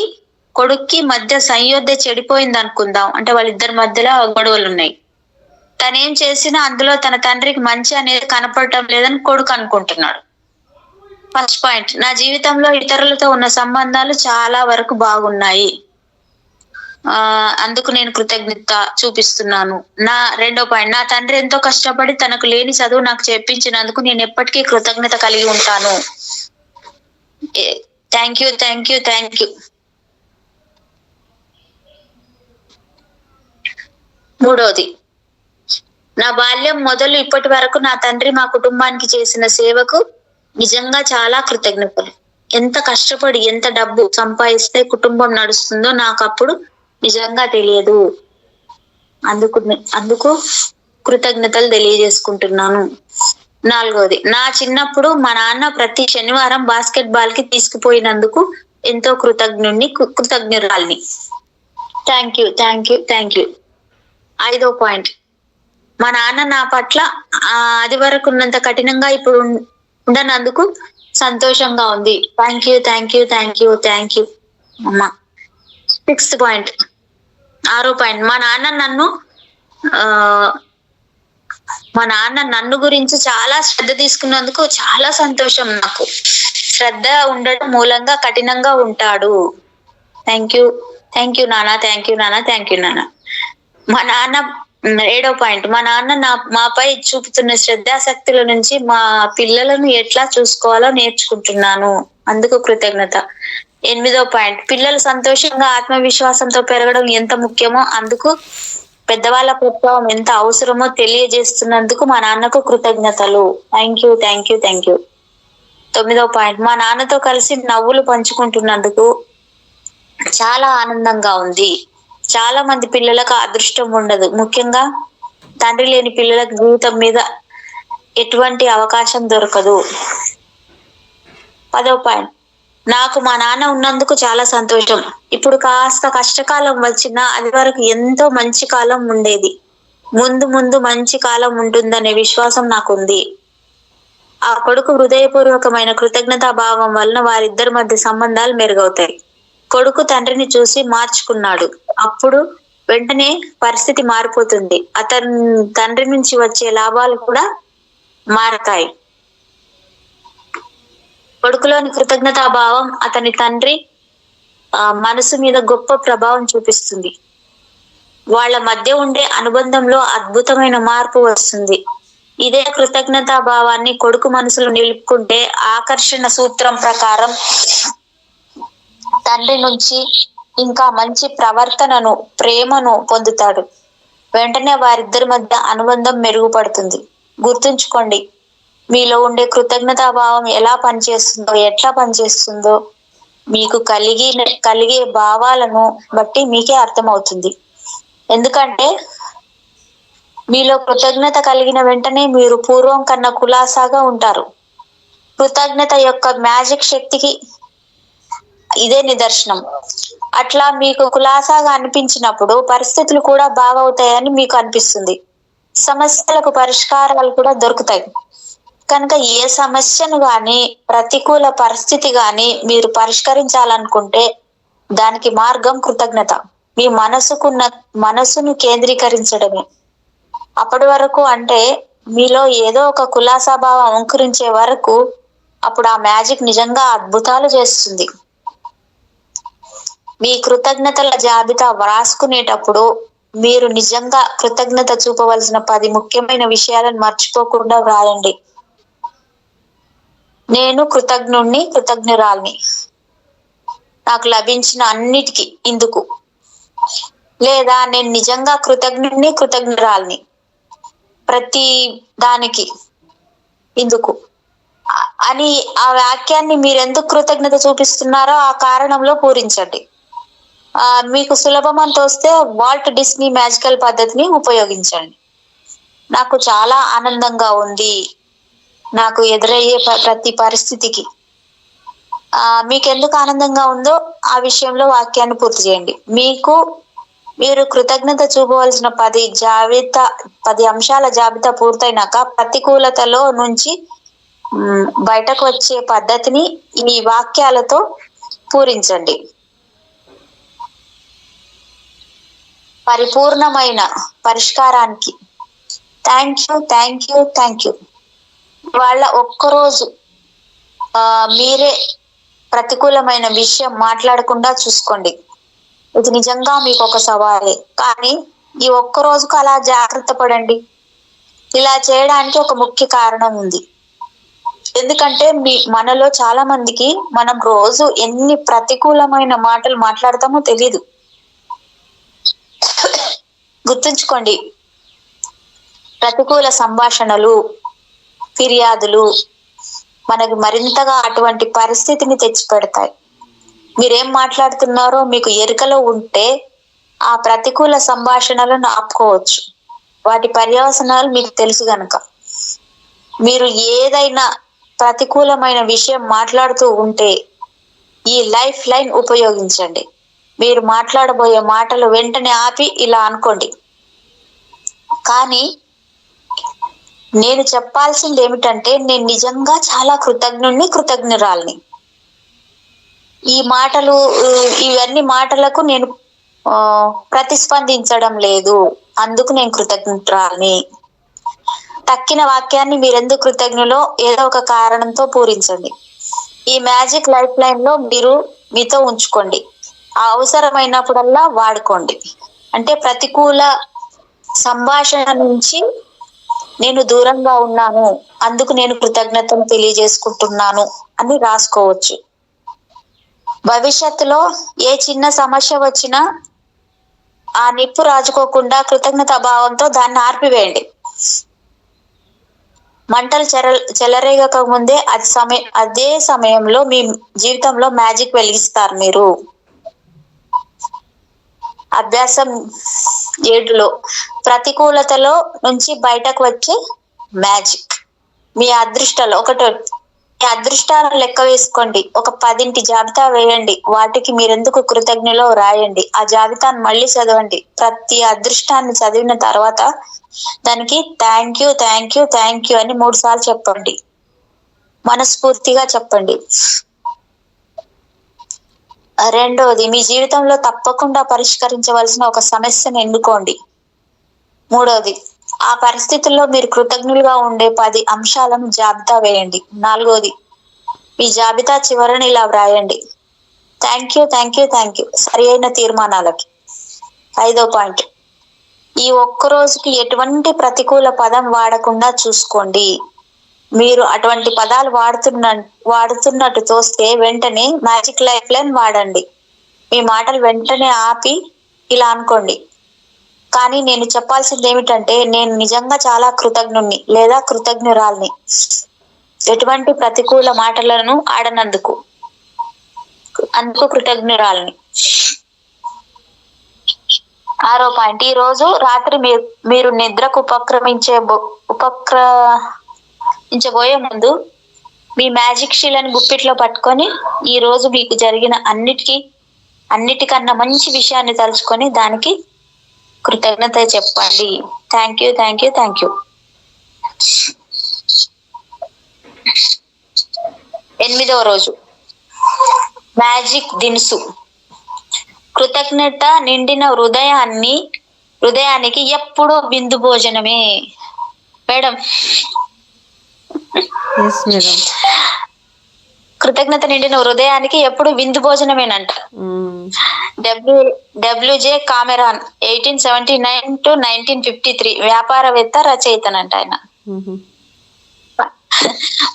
కొడుక్కి మధ్య సయోధ్య చెడిపోయింది అనుకుందాం. అంటే వాళ్ళిద్దరి మధ్యలో గొడవలు ఉన్నాయి. తనేం చేసినా అందులో తన తండ్రికి మంచి అనేది కనపడటం లేదని కొడుకు అనుకుంటున్నాడు. ఫస్ట్ పాయింట్, నా జీవితంలో ఇతరులతో ఉన్న సంబంధాలు చాలా వరకు బాగున్నాయి, అందుకు నేను కృతజ్ఞత చూపిస్తున్నాను. రెండో పాయింట్, నా తండ్రి ఎంతో కష్టపడి తనకు లేని చదువు నాకు చెప్పించినందుకు నేను ఎప్పటికీ కృతజ్ఞత కలిగి ఉంటాను. Thank you, thank you, thank you. మూడోది, నా బాల్యం మొదలు ఇప్పటి వరకు నా తండ్రి మా కుటుంబానికి చేసిన సేవకు నిజంగా చాలా కృతజ్ఞతలు. ఎంత కష్టపడి ఎంత డబ్బు సంపాదిస్తే కుటుంబం నడుస్తుందో నాకు అప్పుడు నిజంగా తెలియదు. అందుకు కృతజ్ఞతలు తెలియజేసుకుంటున్నాను. నాలుగవది, నా చిన్నప్పుడు మా నాన్న ప్రతి శనివారం బాస్కెట్ బాల్ కి తీసుకుపోయినందుకు ఎంతో కృతజ్ఞురాల్ని. Thank you, thank you, thank you. ఐదో పాయింట్, మా నాన్న నా పట్ల అది వరకు ఉన్నంత కఠినంగా ఇప్పుడు ఉండనందుకు సంతోషంగా ఉంది. Thank you, thank you, thank you, thank you అమ్మా. సిక్స్త్ పాయింట్, ఆరో పాయింట్, మా నాన్న నన్ను గురించి చాలా శ్రద్ధ తీసుకున్నందుకు చాలా సంతోషం నాకు. శ్రద్ధ ఉండటం మూలంగా కఠినంగా ఉంటాడు. థ్యాంక్ యూ, థ్యాంక్ యూ నాన్న, థ్యాంక్ యూ నాన్న, థ్యాంక్ యూ నాన్న. మా నాన్న ఏడో పాయింట్, మా నాన్న మాపై చూపుతున్న శ్రద్ధాశక్తుల నుంచి మా పిల్లలను ఎట్లా చూసుకోవాలో నేర్చుకుంటున్నాను, అందుకు కృతజ్ఞత. ఎనిమిదో పాయింట్, పిల్లలు సంతోషంగా ఆత్మవిశ్వాసంతో పెరగడం ఎంత ముఖ్యమో అందుకు పెద్దవాళ్ళ ప్రభావం ఎంత అవసరమో తెలియజేస్తున్నందుకు మా నాన్నకు కృతజ్ఞతలు. Thank you, thank you, thank you. తొమ్మిదో పాయింట్, మా నాన్నతో కలిసి నవ్వులు పంచుకుంటున్నందుకు చాలా ఆనందంగా ఉంది. చాలా మంది పిల్లలకు అదృష్టం ఉండదు, ముఖ్యంగా తండ్రి లేని పిల్లలకు జీవితం మీద ఎటువంటి అవకాశం దొరకదు. 10వ పాయింట్, నాకు మా నాన్న ఉన్నందుకు చాలా సంతోషం. ఇప్పుడు కాస్త కష్టకాలం వచ్చినా అది వరకు ఎంతో మంచి కాలం ఉండేది. ముందు ముందు మంచి కాలం ఉంటుందనే విశ్వాసం నాకుంది. ఆ కొడుకు హృదయపూర్వకమైన కృతజ్ఞతా భావం వలన వారిద్దరి మధ్య సంబంధాలు మెరుగవుతాయి. కొడుకు తండ్రిని చూసి మార్చుకున్నాడు, అప్పుడు వెంటనే పరిస్థితి మారిపోతుంది. అతని తండ్రి నుంచి వచ్చే లాభాలు కూడా మారతాయి. కొడుకులోని కృతజ్ఞతా భావం అతని తండ్రి మనసు మీద గొప్ప ప్రభావం చూపిస్తుంది. వాళ్ళ మధ్య ఉండే అనుబంధంలో అద్భుతమైన మార్పు వస్తుంది. ఇదే కృతజ్ఞతా భావాన్ని కొడుకు మనసులో నిలుపుకుంటే ఆకర్షణ సూత్రం ప్రకారం తండ్రి నుంచి ఇంకా మంచి ప్రవర్తనను, ప్రేమను పొందుతాడు. వెంటనే వారిద్దరి మధ్య అనుబంధం మెరుగుపడుతుంది. గుర్తుంచుకోండి, మీలో ఉండే కృతజ్ఞతా భావం ఎట్లా పనిచేస్తుందో మీకు కలిగే భావాలను బట్టి మీకే అర్థమవుతుంది. ఎందుకంటే మీలో కృతజ్ఞత కలిగిన వెంటనే మీరు పూర్వం కన్నా కులాసాగా ఉంటారు. కృతజ్ఞత యొక్క మ్యాజిక్ శక్తికి ఇదే నిదర్శనం. అట్లా మీకు కులాసాగా అనిపించినప్పుడు పరిస్థితులు కూడా బాగవుతాయని మీకు అనిపిస్తుంది. సమస్యలకు పరిష్కారాలు కూడా దొరుకుతాయి. కనుక ఏ సమస్యను గాని, ప్రతికూల పరిస్థితి గాని మీరు పరిష్కరించాలనుకుంటే దానికి మార్గం కృతజ్ఞత. మీ మనసును కేంద్రీకరించడమే. అప్పటి వరకు అంటే మీలో ఏదో ఒక కులాసాభావం అంకురించే వరకు అప్పుడు ఆ మ్యాజిక్ నిజంగా అద్భుతాలు చేస్తుంది. మీ కృతజ్ఞతల జాబితా వ్రాసుకునేటప్పుడు మీరు నిజంగా కృతజ్ఞత చూపవలసిన 10 ముఖ్యమైన విషయాలను మర్చిపోకుండా వ్రాయండి. నేను కృతజ్ఞురాల్ని నాకు లభించిన అన్నిటికీ ఇందుకు, లేదా నేను నిజంగా కృతజ్ఞురాల్ని ప్రతి దానికి ఇందుకు అని ఆ వాక్యాన్ని మీరు ఎందుకు కృతజ్ఞత చూపిస్తున్నారో ఆ కారణంలో పూరించండి. మీకు సులభం అని తోస్తే వాల్ట్ డిస్నీ మ్యాజికల్ పద్ధతిని ఉపయోగించండి. నాకు చాలా ఆనందంగా ఉంది. నాకు ఎదురయ్యే ప్రతి పరిస్థితికి మీకు ఎందుకు ఆనందంగా ఉందో ఆ విషయంలో వాక్యాన్ని పూర్తి చేయండి. మీరు కృతజ్ఞత చూపవలసిన 10 అంశాల జాబితా పూర్తయినాక ప్రతికూలతలో నుంచి బయటకు వచ్చే పద్ధతిని ఈ వాక్యాలతో పూరించండి. పరిపూర్ణమైన పరిష్కారానికి thank you, thank you, thank you. వాళ్ళ ఒక్కరోజు మీరే ప్రతికూలమైన విషయం మాట్లాడకుండా చూసుకోండి. ఇది నిజంగా మీకు ఒక సవాలే, కానీ ఈ ఒక్క రోజుకు అలా జాగ్రత్త పడండి. ఇలా చేయడానికి ఒక ముఖ్య కారణం ఉంది. ఎందుకంటే మనలో చాలా మందికి మనం రోజు ఎన్ని ప్రతికూలమైన మాటలు మాట్లాడతామో తెలీదు. గుర్తుంచుకోండి, ప్రతికూల సంభాషణలు, ఫిర్యాదులు మనకు మరింతగా అటువంటి పరిస్థితిని తెచ్చిపెడతాయి. మీరేం మాట్లాడుతున్నారో మీకు ఎరుకలో ఉంటే ఆ ప్రతికూల సంభాషణలను ఆపుకోవచ్చు. వాటి పర్యవసనాలు మీకు తెలుసు గనక మీరు ఏదైనా ప్రతికూలమైన విషయం మాట్లాడుతూ ఉంటే ఈ లైఫ్ లైన్ ఉపయోగించండి. మీరు మాట్లాడబోయే మాటలు వెంటనే ఆపి ఇలా అనుకోండి, కానీ నేను చెప్పాల్సింది ఏమిటంటే నేను నిజంగా చాలా కృతజ్ఞురాల్ని. ఇవన్నీ మాటలకు నేను ప్రతిస్పందించడం లేదు, అందుకు నేను కృతజ్ఞురాల్ని. తక్కిన వాక్యాన్ని మీరెందుకు కృతజ్ఞులో ఏదో ఒక కారణంతో పూరించండి. ఈ మ్యాజిక్ లైఫ్ లైన్ లో మీరు మీతో ఉంచుకోండి. అవసరమైనప్పుడల్లా వాడుకోండి. అంటే ప్రతికూల సంభాషణ నుంచి నేను దూరంగా ఉన్నాను, అందుకు నేను కృతజ్ఞతను తెలియజేసుకుంటున్నాను అని రాసుకోవచ్చు. భవిష్యత్తులో ఏ చిన్న సమస్య వచ్చినా ఆ నిప్పు రాజుకోకుండా కృతజ్ఞత భావంతో దాన్ని ఆర్పివేయండి. మంటలు చెలరేగక ముందే అదే సమయంలో మీ జీవితంలో మ్యాజిక్ వెలిగిస్తారు మీరు. అభ్యాసం 7లో ప్రతికూలతలో నుంచి బయటకు వచ్చే మ్యాజిక్. మీ అదృష్టాలను లెక్క వేసుకోండి. ఒక 10 జాబితా వేయండి. వాటికి మీరెందుకు కృతజ్ఞులో రాయండి. ఆ జాబితాను మళ్ళీ చదవండి. ప్రతి అదృష్టాన్ని చదివిన తర్వాత దానికి thank you, thank you, thank you అని 3 సార్లు చెప్పండి. మనస్ఫూర్తిగా చెప్పండి. రెండోది, మీ జీవితంలో తప్పకుండా పరిష్కరించవలసిన ఒక సమస్యను ఎన్నుకోండి. మూడోది, ఆ పరిస్థితుల్లో మీరు కృతజ్ఞులుగా ఉండే 10 అంశాలను జాబితా వేయండి. 4వది, మీ జాబితా చివరని ఇలా వ్రాయండి, thank you, thank you, thank you, సరి అయిన తీర్మానాలకి. 5వ పాయింట్, ఈ ఒక్క రోజుకి ఎటువంటి ప్రతికూల పదం వాడకుండా చూసుకోండి. మీరు అటువంటి పదాలు వాడుతున్నట్టు తోస్తే వెంటనే మ్యాజిక్ లైఫ్ లైన్ వాడండి. మీ మాటలు వెంటనే ఆపి ఇలా అనుకోండి, కానీ నేను చెప్పాల్సింది ఏమిటంటే నేను నిజంగా చాలా కృతజ్ఞుణ్ణి లేదా కృతజ్ఞురాల్ని ఎటువంటి ప్రతికూల మాటలను ఆడనందుకు, అందుకు కృతజ్ఞురాల్ని. 6వ పాయింట్, ఈ రోజు రాత్రి మీరు నిద్రకు ఉపక్రమించబోయే ముందు మీ మ్యాజిక్ షీలను గుప్పిట్లో పట్టుకొని ఈ రోజు మీకు జరిగిన అన్నిటికన్నా మంచి విషయాన్ని తలుచుకొని దానికి కృతజ్ఞత చెప్పండి. Thank you, thank you, thank you. 8వ రోజు మ్యాజిక్ దినుసు. కృతజ్ఞత నిండిన హృదయానికి ఎప్పుడూ విందు భోజనమే. మేడం, కృతజ్ఞత నిండిన హృదయానికి ఎప్పుడు విందు భోజనమేనంట. డబ్ల్యూజే కామెరాన్ 1879 to 1953 వ్యాపారవేత్త, రచయితనంట ఆయన.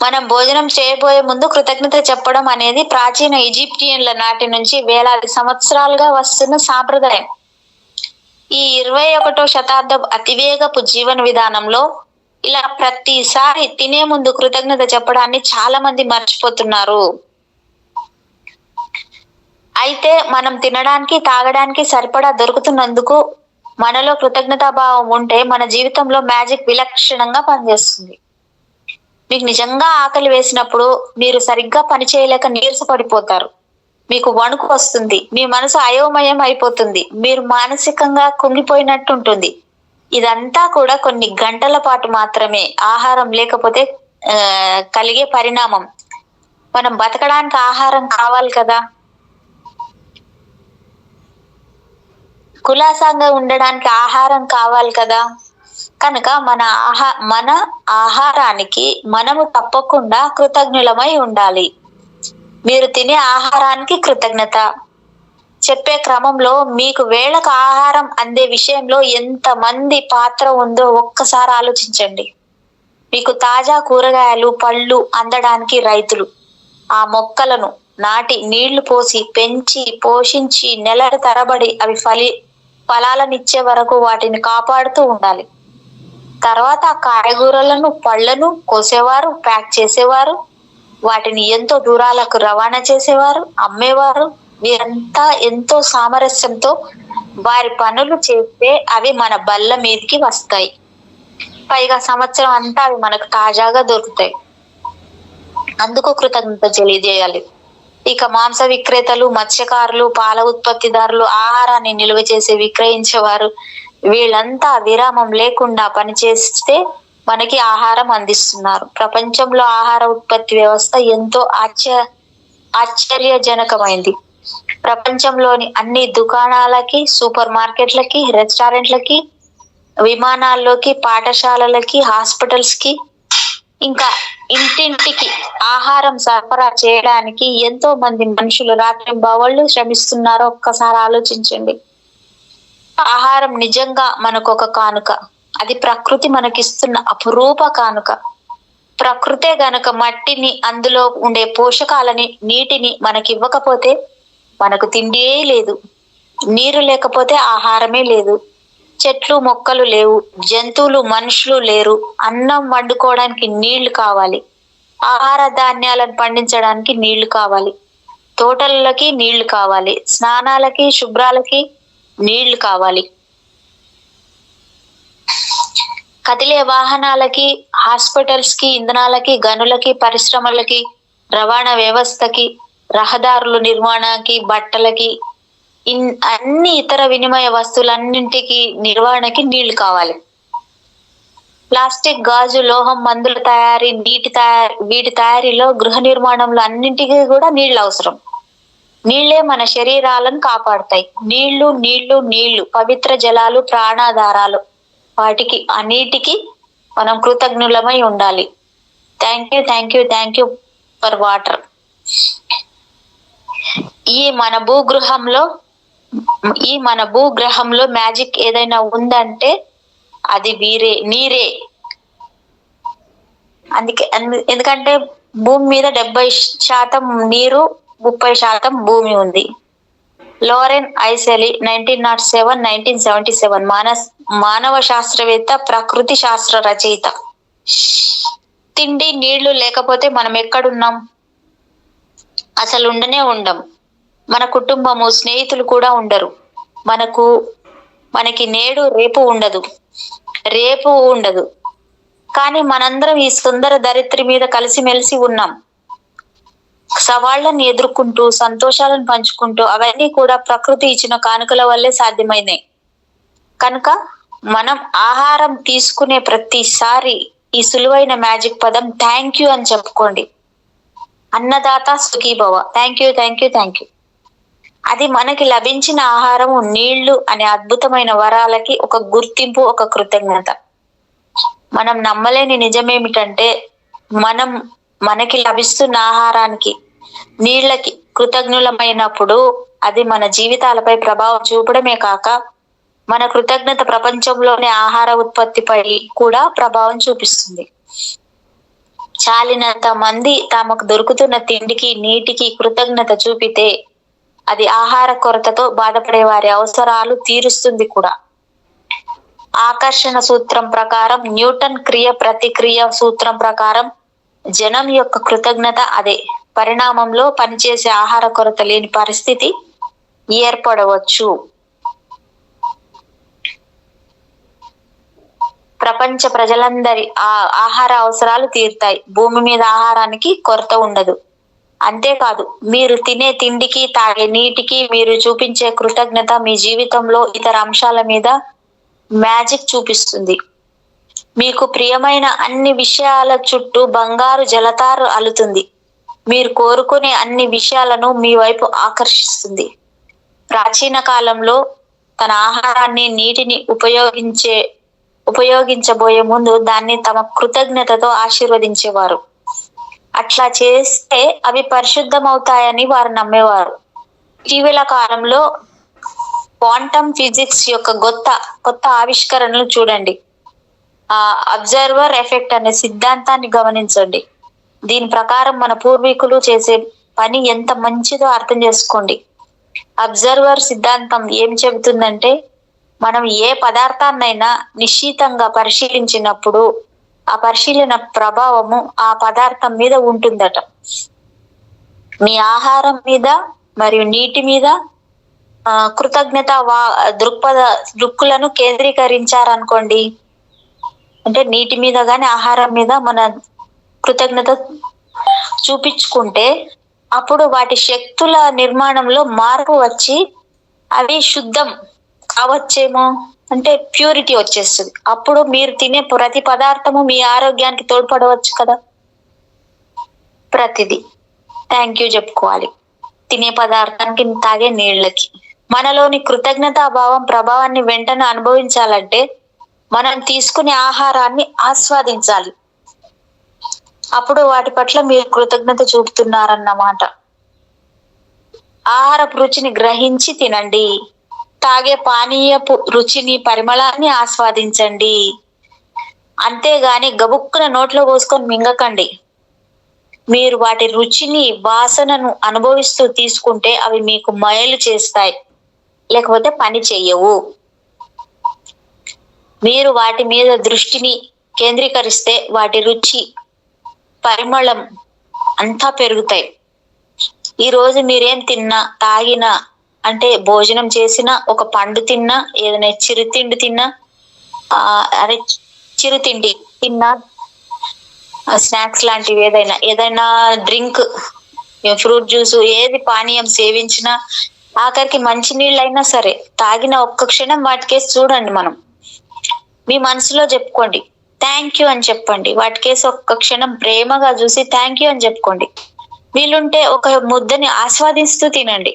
మనం భోజనం చేయబోయే ముందు కృతజ్ఞత చెప్పడం అనేది ప్రాచీన ఈజిప్షియన్ల నాటి నుంచి వేలాది సంవత్సరాలుగా వస్తున్న సాంప్రదాయం. ఈ 21వ శతాబ్దం అతివేగపు జీవన విధానంలో ఇలా ప్రతిసారి తినే ముందు కృతజ్ఞత చెప్పడాన్ని చాలా మంది మర్చిపోతున్నారు. అయితే మనం తినడానికి, తాగడానికి సరిపడా దొరుకుతున్నందుకు మనలో కృతజ్ఞతాభావం ఉంటే మన జీవితంలో మ్యాజిక్ విలక్షణంగా పనిచేస్తుంది. మీకు నిజంగా ఆకలి వేసినప్పుడు మీరు సరిగ్గా పని చేయలేక నీరసపడిపోతారు. మీకు వణుకు వస్తుంది, మీ మనసు అయోమయం అయిపోతుంది, మీరు మానసికంగా కుంగిపోయినట్టు ఉంటుంది. ఇదంతా కూడా కొన్ని గంటల పాటు మాత్రమే ఆహారం లేకపోతే కలిగే పరిణామం. మనం బతకడానికి ఆహారం కావాలి కదా, కులాసాగా ఉండడానికి ఆహారం కావాలి కదా. కనుక మన ఆహారానికి మనము తప్పకుండా కృతజ్ఞులమై ఉండాలి. మీరు తినే ఆహారానికి కృతజ్ఞత చెప్పే క్రమంలో మీకు వేళకు ఆహారం అందే విషయంలో ఎంత మంది పాత్ర ఉందో ఒక్కసారి ఆలోచించండి. మీకు తాజా కూరగాయలు పళ్ళు అందడానికి రైతులు ఆ మొక్కలను నాటి నీళ్లు పోసి పెంచి పోషించి నెలల తరబడి అవి ఫలాలనిచ్చే వరకు వాటిని కాపాడుతూ ఉండాలి. తర్వాత ఆ కాయగూరలను పళ్ళను కోసేవారు, ప్యాక్ చేసేవారు, వాటిని ఎంతో దూరాలకు రవాణా చేసేవారు, అమ్మేవారు. వీరంతా ఎంతో సామరస్యంతో వారి పనులు చేస్తే అవి మన బల్ల మీదకి వస్తాయి. పైగా సంవత్సరం అంతా అవి మనకు తాజాగా దొరుకుతాయి. అందుకు కృతజ్ఞత తెలియజేయాలి. ఇక మాంస విక్రేతలు, మత్స్యకారులు, పాల ఉత్పత్తిదారులు, ఆహారాన్ని నిల్వ చేసి విక్రయించేవారు, వీళ్ళంతా విరామం లేకుండా పనిచేస్తే మనకి ఆహారం అందిస్తున్నారు. ప్రపంచంలో ఆహార ఉత్పత్తి వ్యవస్థ ఎంతో ఆశ్చర్యజనకమైంది. ప్రపంచంలోని అన్ని దుకాణాలకి, సూపర్ మార్కెట్లకి, రెస్టారెంట్లకి, విమానాల్లోకి, పాఠశాలలకి, హాస్పిటల్స్ కి, ఇంకా ఇంటింటికి ఆహారం సరఫరా చేయడానికి ఎంతో మంది మనుషులు రాత్రింబవళ్ళు శ్రమిస్తున్నారో ఒక్కసారి ఆలోచించండి. ఆహారం నిజంగా మనకొక కానుక. అది ప్రకృతి మనకిస్తున్న అపురూప కానుక. ప్రకృతే గనక మట్టిని, అందులో ఉండే పోషకాలని, నీటిని మనకివ్వకపోతే మనకు తిండియే లేదు. నీరు లేకపోతే ఆహారమే లేదు. చెట్లు మొక్కలు లేవు, జంతువులు మనుషులు లేరు. అన్నం వండుకోవడానికి నీళ్లు కావాలి, ఆహార ధాన్యాలను పండించడానికి నీళ్లు కావాలి, తోటలకి నీళ్లు కావాలి, స్నానాలకి శుభ్రాలకి నీళ్లు కావాలి, కదిలే వాహనాలకి, హాస్పిటల్స్ కి, ఇంధనాలకి, గనులకి, పరిశ్రమలకి, రవాణా వ్యవస్థకి, రహదారుల నిర్మాణానికి, బట్టలకి, అన్ని ఇతర వినిమయ వస్తువులన్నింటికి నిర్వహణకి నీళ్లు కావాలి. ప్లాస్టిక్, గాజు, లోహం, మందుల తయారీ, వీటి తయారీలో, గృహ నిర్మాణంలో అన్నింటికి కూడా నీళ్లు అవసరం. నీళ్లే మన శరీరాలను కాపాడుతాయి. నీళ్లు నీళ్లు నీళ్లు పవిత్ర జలాలు, ప్రాణాధారాలు. వాటికి అన్నిటికీ మనం కృతజ్ఞులమై ఉండాలి. Thank you, thank you, thank you for water. ఈ మన భూగ్రహంలో మ్యాజిక్ ఏదైనా ఉందంటే అది నీరే. ఎందుకంటే భూమి మీద 70% నీరు, 30% భూమి ఉంది. లోరెన్ ఐసెలి 1977 మానవ శాస్త్రవేత్త, ప్రకృతి శాస్త్ర రచయిత. తిండి నీళ్లు లేకపోతే మనం ఎక్కడున్నాం? అసలు ఉండం. మన కుటుంబము, స్నేహితులు కూడా ఉండరు. మనకి నేడు రేపు ఉండదు. కానీ మనందరం ఈ సుందర ధరిత్రి మీద కలిసిమెలిసి ఉన్నాం. సవాళ్లను ఎదుర్కొంటూ, సంతోషాలను పంచుకుంటూ, అవన్నీ కూడా ప్రకృతి ఇచ్చిన కానుకల వల్లే సాధ్యమైనాయి. కనుక మనం ఆహారం తీసుకునే ప్రతిసారి ఈ సులువైన మ్యాజిక్ పదం థ్యాంక్ యూ అని చెప్పుకోండి. Annadata Sukhibhava. Thank you, thank you, thank you. అది మనకి లభించిన ఆహారము, నీళ్లు అనే అద్భుతమైన వరాలకి ఒక గుర్తింపు, ఒక కృతజ్ఞత. మనం నమ్మలేని నిజమేమిటంటే మనకి లభిస్తున్న ఆహారానికి, నీళ్లకి కృతజ్ఞులమైనప్పుడు అది మన జీవితాలపై ప్రభావం చూపడమే కాక మన కృతజ్ఞత ప్రపంచంలోని ఆహార ఉత్పత్తిపై కూడా ప్రభావం చూపిస్తుంది. చాలినంత మంది తమకు దొరుకుతున్న తిండికి, నీటికి కృతజ్ఞత చూపితే అది ఆహార కొరతతో బాధపడే వారి అవసరాలు తీరుస్తుంది కూడా. ఆకర్షణ సూత్రం ప్రకారం, న్యూటన్ క్రియ ప్రతిక్రియ సూత్రం ప్రకారం జనం యొక్క కృతజ్ఞత అదే పరిణామంలో పనిచేసే ఆహార కొరత లేని పరిస్థితి ఏర్పడవచ్చు. ప్రపంచ ప్రజలందరి ఆహార అవసరాలు తీరుతాయి. భూమి మీద ఆహారానికి కొరత ఉండదు. అంతేకాదు, మీరు తినే తిండికి, తాగే నీటికి మీరు చూపించే కృతజ్ఞత మీ జీవితంలో ఇతర అంశాల మీద మ్యాజిక్ చూపిస్తుంది. మీకు ప్రియమైన అన్ని విషయాల చుట్టూ బంగారు జలతారు అల్లుతుంది. మీరు కోరుకునే అన్ని విషయాలను మీ వైపు ఆకర్షిస్తుంది. ప్రాచీన కాలంలో తన ఆహారాన్ని, నీటిని ఉపయోగించబోయే ముందు దాన్ని తమ కృతజ్ఞతతో ఆశీర్వదించేవారు. అట్లా చేస్తే అవి పరిశుద్ధమవుతాయని వారు నమ్మేవారు. ఇటీవల కాలంలో క్వాంటమ్ ఫిజిక్స్ యొక్క కొత్త ఆవిష్కరణలు చూడండి. అబ్జర్వర్ ఎఫెక్ట్ అనే సిద్ధాంతాన్ని గమనించండి. దీని ప్రకారం మన పూర్వీకులు చేసే పని ఎంత మంచిదో అర్థం చేసుకోండి. అబ్జర్వర్ సిద్ధాంతం ఏం చెబుతుందంటే, మనం ఏ పదార్థాన్నైనా నిశ్చితంగా పరిశీలించినప్పుడు ఆ పరిశీలన ప్రభావము ఆ పదార్థం మీద ఉంటుందట. మీ ఆహారం మీద మరియు నీటి మీద కృతజ్ఞత దృక్కులను కేంద్రీకరించారనుకోండి, అంటే నీటి మీద గాని ఆహారం మీద మన కృతజ్ఞత చూపించుకుంటే అప్పుడు వాటి శక్తుల నిర్మాణంలో మార్పు వచ్చి అవి శుద్ధం కావచ్చేమో, అంటే ప్యూరిటీ వచ్చేస్తుంది. అప్పుడు మీరు తినే ప్రతి పదార్థము మీ ఆరోగ్యానికి తోడ్పడవచ్చు కదా. ప్రతిదీ థ్యాంక్ యూ చెప్పుకోవాలి. తినే పదార్థానికి, తాగే నీళ్ళకి. మనలోని కృతజ్ఞతాభావం ప్రభావాన్ని వెంటనే అనుభవించాలంటే మనం తీసుకునే ఆహారాన్ని ఆస్వాదించాలి. అప్పుడు వాటి పట్ల మీరు కృతజ్ఞత చూపుతున్నారన్నమాట. ఆహారపు రుచిని గ్రహించి తినండి. తాగే పానీయపు రుచిని, పరిమళాన్ని ఆస్వాదించండి. అంతేగాని గబుక్కున నోట్లో పోసుకొని మింగకండి. మీరు వాటి రుచిని, వాసనను అనుభవిస్తూ తీసుకుంటే అవి మీకు మేలు చేస్తాయి, లేకపోతే పని చెయ్యవు. మీరు వాటి మీద దృష్టిని కేంద్రీకరిస్తే వాటి రుచి, పరిమళం అంతా పెరుగుతాయి. ఈ రోజు మీరేం తిన్నా, తాగినా, అంటే భోజనం చేసినా, ఒక పండు తిన్నా, ఏదైనా చిరుతిండి తిన్నా, చిరుతిండి తిన్నా, స్నాక్స్ లాంటివి ఏదైనా డ్రింక్, ఫ్రూట్ జ్యూస్, ఏది పానీయం సేవించినా, ఆఖరికి మంచినీళ్ళైనా సరే తాగిన ఒక్క క్షణం వాటికేసి చూడండి. మనం మీ మనసులో చెప్పుకోండి, థ్యాంక్ యూ అని చెప్పండి. వాటికేసి ఒక్క క్షణం ప్రేమగా చూసి థ్యాంక్ యూ అని చెప్పుకోండి. వీలుంటే ఒక ముద్దని ఆస్వాదిస్తూ తినండి.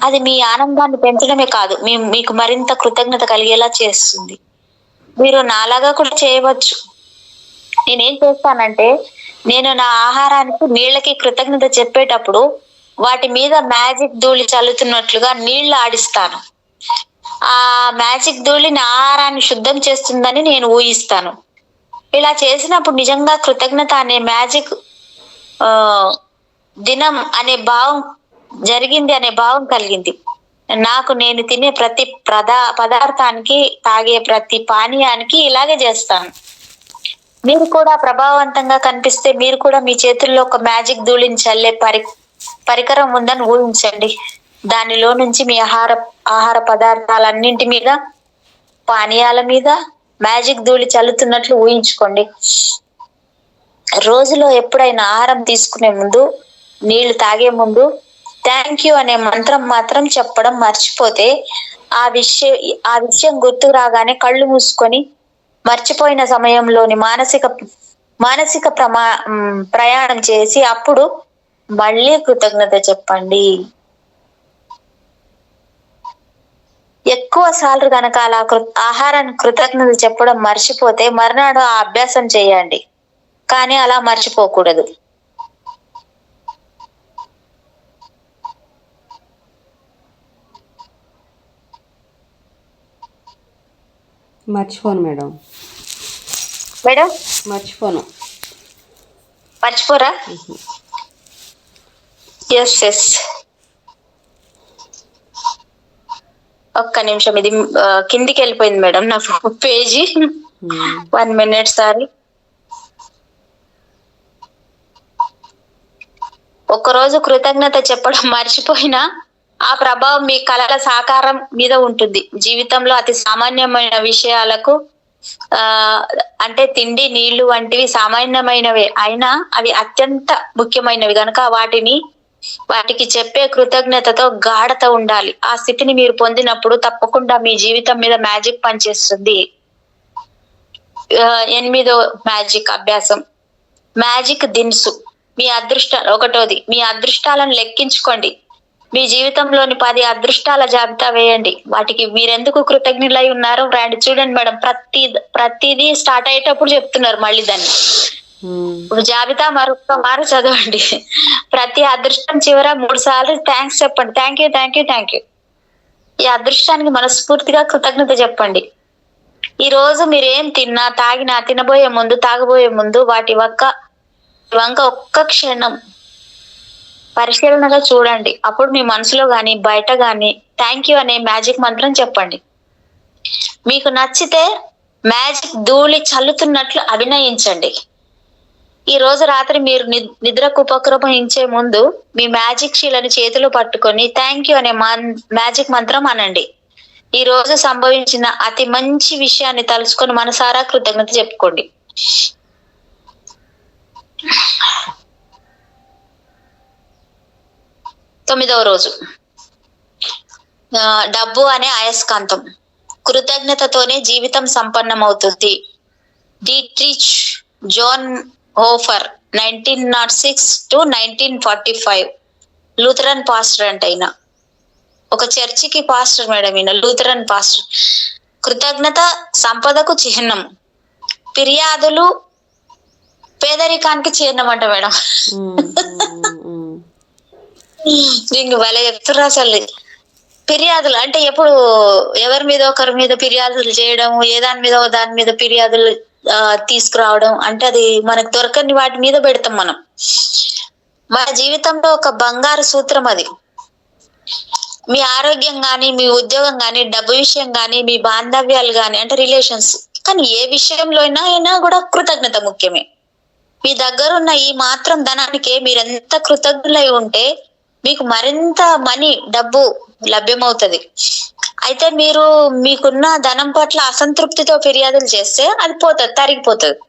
అది మీ ఆనందాన్ని పెంచడమే కాదు, మీకు మరింత కృతజ్ఞత కలిగేలా చేస్తుంది. మీరు నాలాగా కూడా చేయవచ్చు. నేనేం చేస్తానంటే, నేను నా ఆహారానికి, నీళ్ళకి కృతజ్ఞత చెప్పేటప్పుడు వాటి మీద మ్యాజిక్ ధూళి చల్లుతున్నట్లుగా నీళ్లు ఆడిస్తాను. ఆ మ్యాజిక్ ధూళి నా ఆహారాన్ని శుద్ధం చేస్తుందని నేను ఊహిస్తాను. ఇలా చేసినప్పుడు నిజంగా కృతజ్ఞత అనే మ్యాజిక్ దినం అనే భావం జరిగింది, అనే భావం కలిగింది నాకు. నేను తినే ప్రతి పదార్థానికి, తాగే ప్రతి పానీయానికి ఇలాగే చేస్తాను. మీరు కూడా ప్రభావవంతంగా కనిపిస్తే మీరు కూడా మీ చేతుల్లో ఒక మ్యాజిక్ ధూళిని చల్లే పరికరం ఉందని ఊహించండి. దానిలో నుంచి మీ ఆహార పదార్థాలన్నింటి మీద, పానీయాల మీద మ్యాజిక్ ధూళి చల్లుతున్నట్లు ఊహించుకోండి. రోజులో ఎప్పుడైనా ఆహారం తీసుకునే ముందు, నీళ్లు తాగే ముందు థ్యాంక్ యూ అనే మంత్రం మాత్రం చెప్పడం మర్చిపోతే ఆ విషయం గుర్తుకు రాగానే కళ్ళు మూసుకొని మర్చిపోయిన సమయంలోని మానసిక ప్రయాణం చేసి అప్పుడు మళ్ళీ కృతజ్ఞత చెప్పండి. ఎక్కువ సార్లు కనుక అలా ఆహారాన్ని కృతజ్ఞత చెప్పడం మర్చిపోతే మర్నాడు ఆ అభ్యాసం చేయండి, కానీ అలా మర్చిపోకూడదు. మర్చిపోను మేడం. మర్చిపోరా? ఎస్. ఒక్క నిమిషం, ఇది కిందికి వెళ్ళిపోయింది మేడం నా పేజీ. 1 minute sorry. ఒకరోజు కృతజ్ఞత చెప్పడం మర్చిపోయినా ఆ ప్రభావం మీ కలల సాకారం మీద ఉంటుంది. జీవితంలో అతి సామాన్యమైన విషయాలకు ఆ అంటే తిండి నీళ్లు వంటివి సామాన్యమైనవే అయినా అవి అత్యంత ముఖ్యమైనవి కనుక వాటికి చెప్పే కృతజ్ఞతతో గాఢత ఉండాలి. ఆ స్థితిని మీరు పొందినప్పుడు తప్పకుండా మీ జీవితం మీద మ్యాజిక్ పనిచేస్తుంది. 8వ మ్యాజిక్ అభ్యాసం, మ్యాజిక్ దినుసు. ఒకటోది, మీ అదృష్టాలను లెక్కించుకోండి. మీ జీవితంలోని 10 అదృష్టాల జాబితా వేయండి. వాటికి మీరెందుకు కృతజ్ఞులై ఉన్నారో రాండి. చూడండి మేడం, ప్రతిదీ స్టార్ట్ అయ్యేటప్పుడు చెప్తున్నారు మళ్ళీ దాన్ని. ఇప్పుడు జాబితా మరొక మారు చదవండి. ప్రతి అదృష్టం చివర 3 సార్లు థ్యాంక్స్ చెప్పండి. Thank you, thank you, thank you. ఈ అదృష్టానికి మనస్ఫూర్తిగా కృతజ్ఞత చెప్పండి. ఈ రోజు మీరు ఏం తిన్నా, తాగినా, తాగబోయే ముందు వాటి వంక ఒక్క క్షణం పరిశీలనగా చూడండి. అప్పుడు మీ మనసులో గాని బయట గాని థ్యాంక్ యూ అనే మ్యాజిక్ మంత్రం చెప్పండి. మీకు నచ్చితే మ్యాజిక్ ధూళి చల్లుతున్నట్లు అభినయించండి. ఈ రోజు రాత్రి మీరు నిద్రకు ఉపక్రమించే ముందు మీ మ్యాజిక్ షీలను చేతిలో పట్టుకొని థ్యాంక్ యూ అనే మ్యాజిక్ మంత్రం అనండి. ఈ రోజు సంభవించిన అతి మంచి విషయాన్ని తలుచుకొని మనసారా కృతజ్ఞత చెప్పుకోండి. 9వ రోజు, డబ్బు అనే అయస్కాంతం. కృతజ్ఞతతోనే జీవితం సంపన్నమవుతుంది. డీట్రిచ్ జోన్ హోఫర్ 1906 to 1945 లూథరన్ పాస్టర్ అంటే ఆయన ఒక చర్చికి పాస్టర్ మేడం. ఈయన లూథరన్ పాస్టర్. కృతజ్ఞత సంపదకు చిహ్నం, ఫిర్యాదులు పేదరికానికి చిహ్నం అంట మేడం. దీనికి భలే చెప్తున్నారు అసలు. ఫిర్యాదులు అంటే ఎప్పుడు ఎవరి మీద ఒకరి మీద ఫిర్యాదులు చేయడం, దాని మీద ఫిర్యాదులు తీసుకురావడం అంటే అది మనకు దొరకని వాటి మీద పెడతాం మనం. మన జీవితంలో ఒక బంగారు సూత్రం అది. మీ ఆరోగ్యం గాని, మీ ఉద్యోగం గాని, డబ్బు విషయం గాని, మీ బాంధవ్యాలు గాని అంటే రిలేషన్స్, కానీ ఏ విషయంలో అయినా కూడా కృతజ్ఞత ముఖ్యమే. మీ దగ్గరున్న ఈ మాత్రం ధనానికే మీరెంత కృతజ్ఞులై ఉంటే మీకు మరింత డబ్బు లభ్యమవుతుంది. అయితే మీరు మీకున్న ధనం పట్ల అసంతృప్తితో ఫిర్యాదులు చేస్తే అది తరిగిపోతుంది.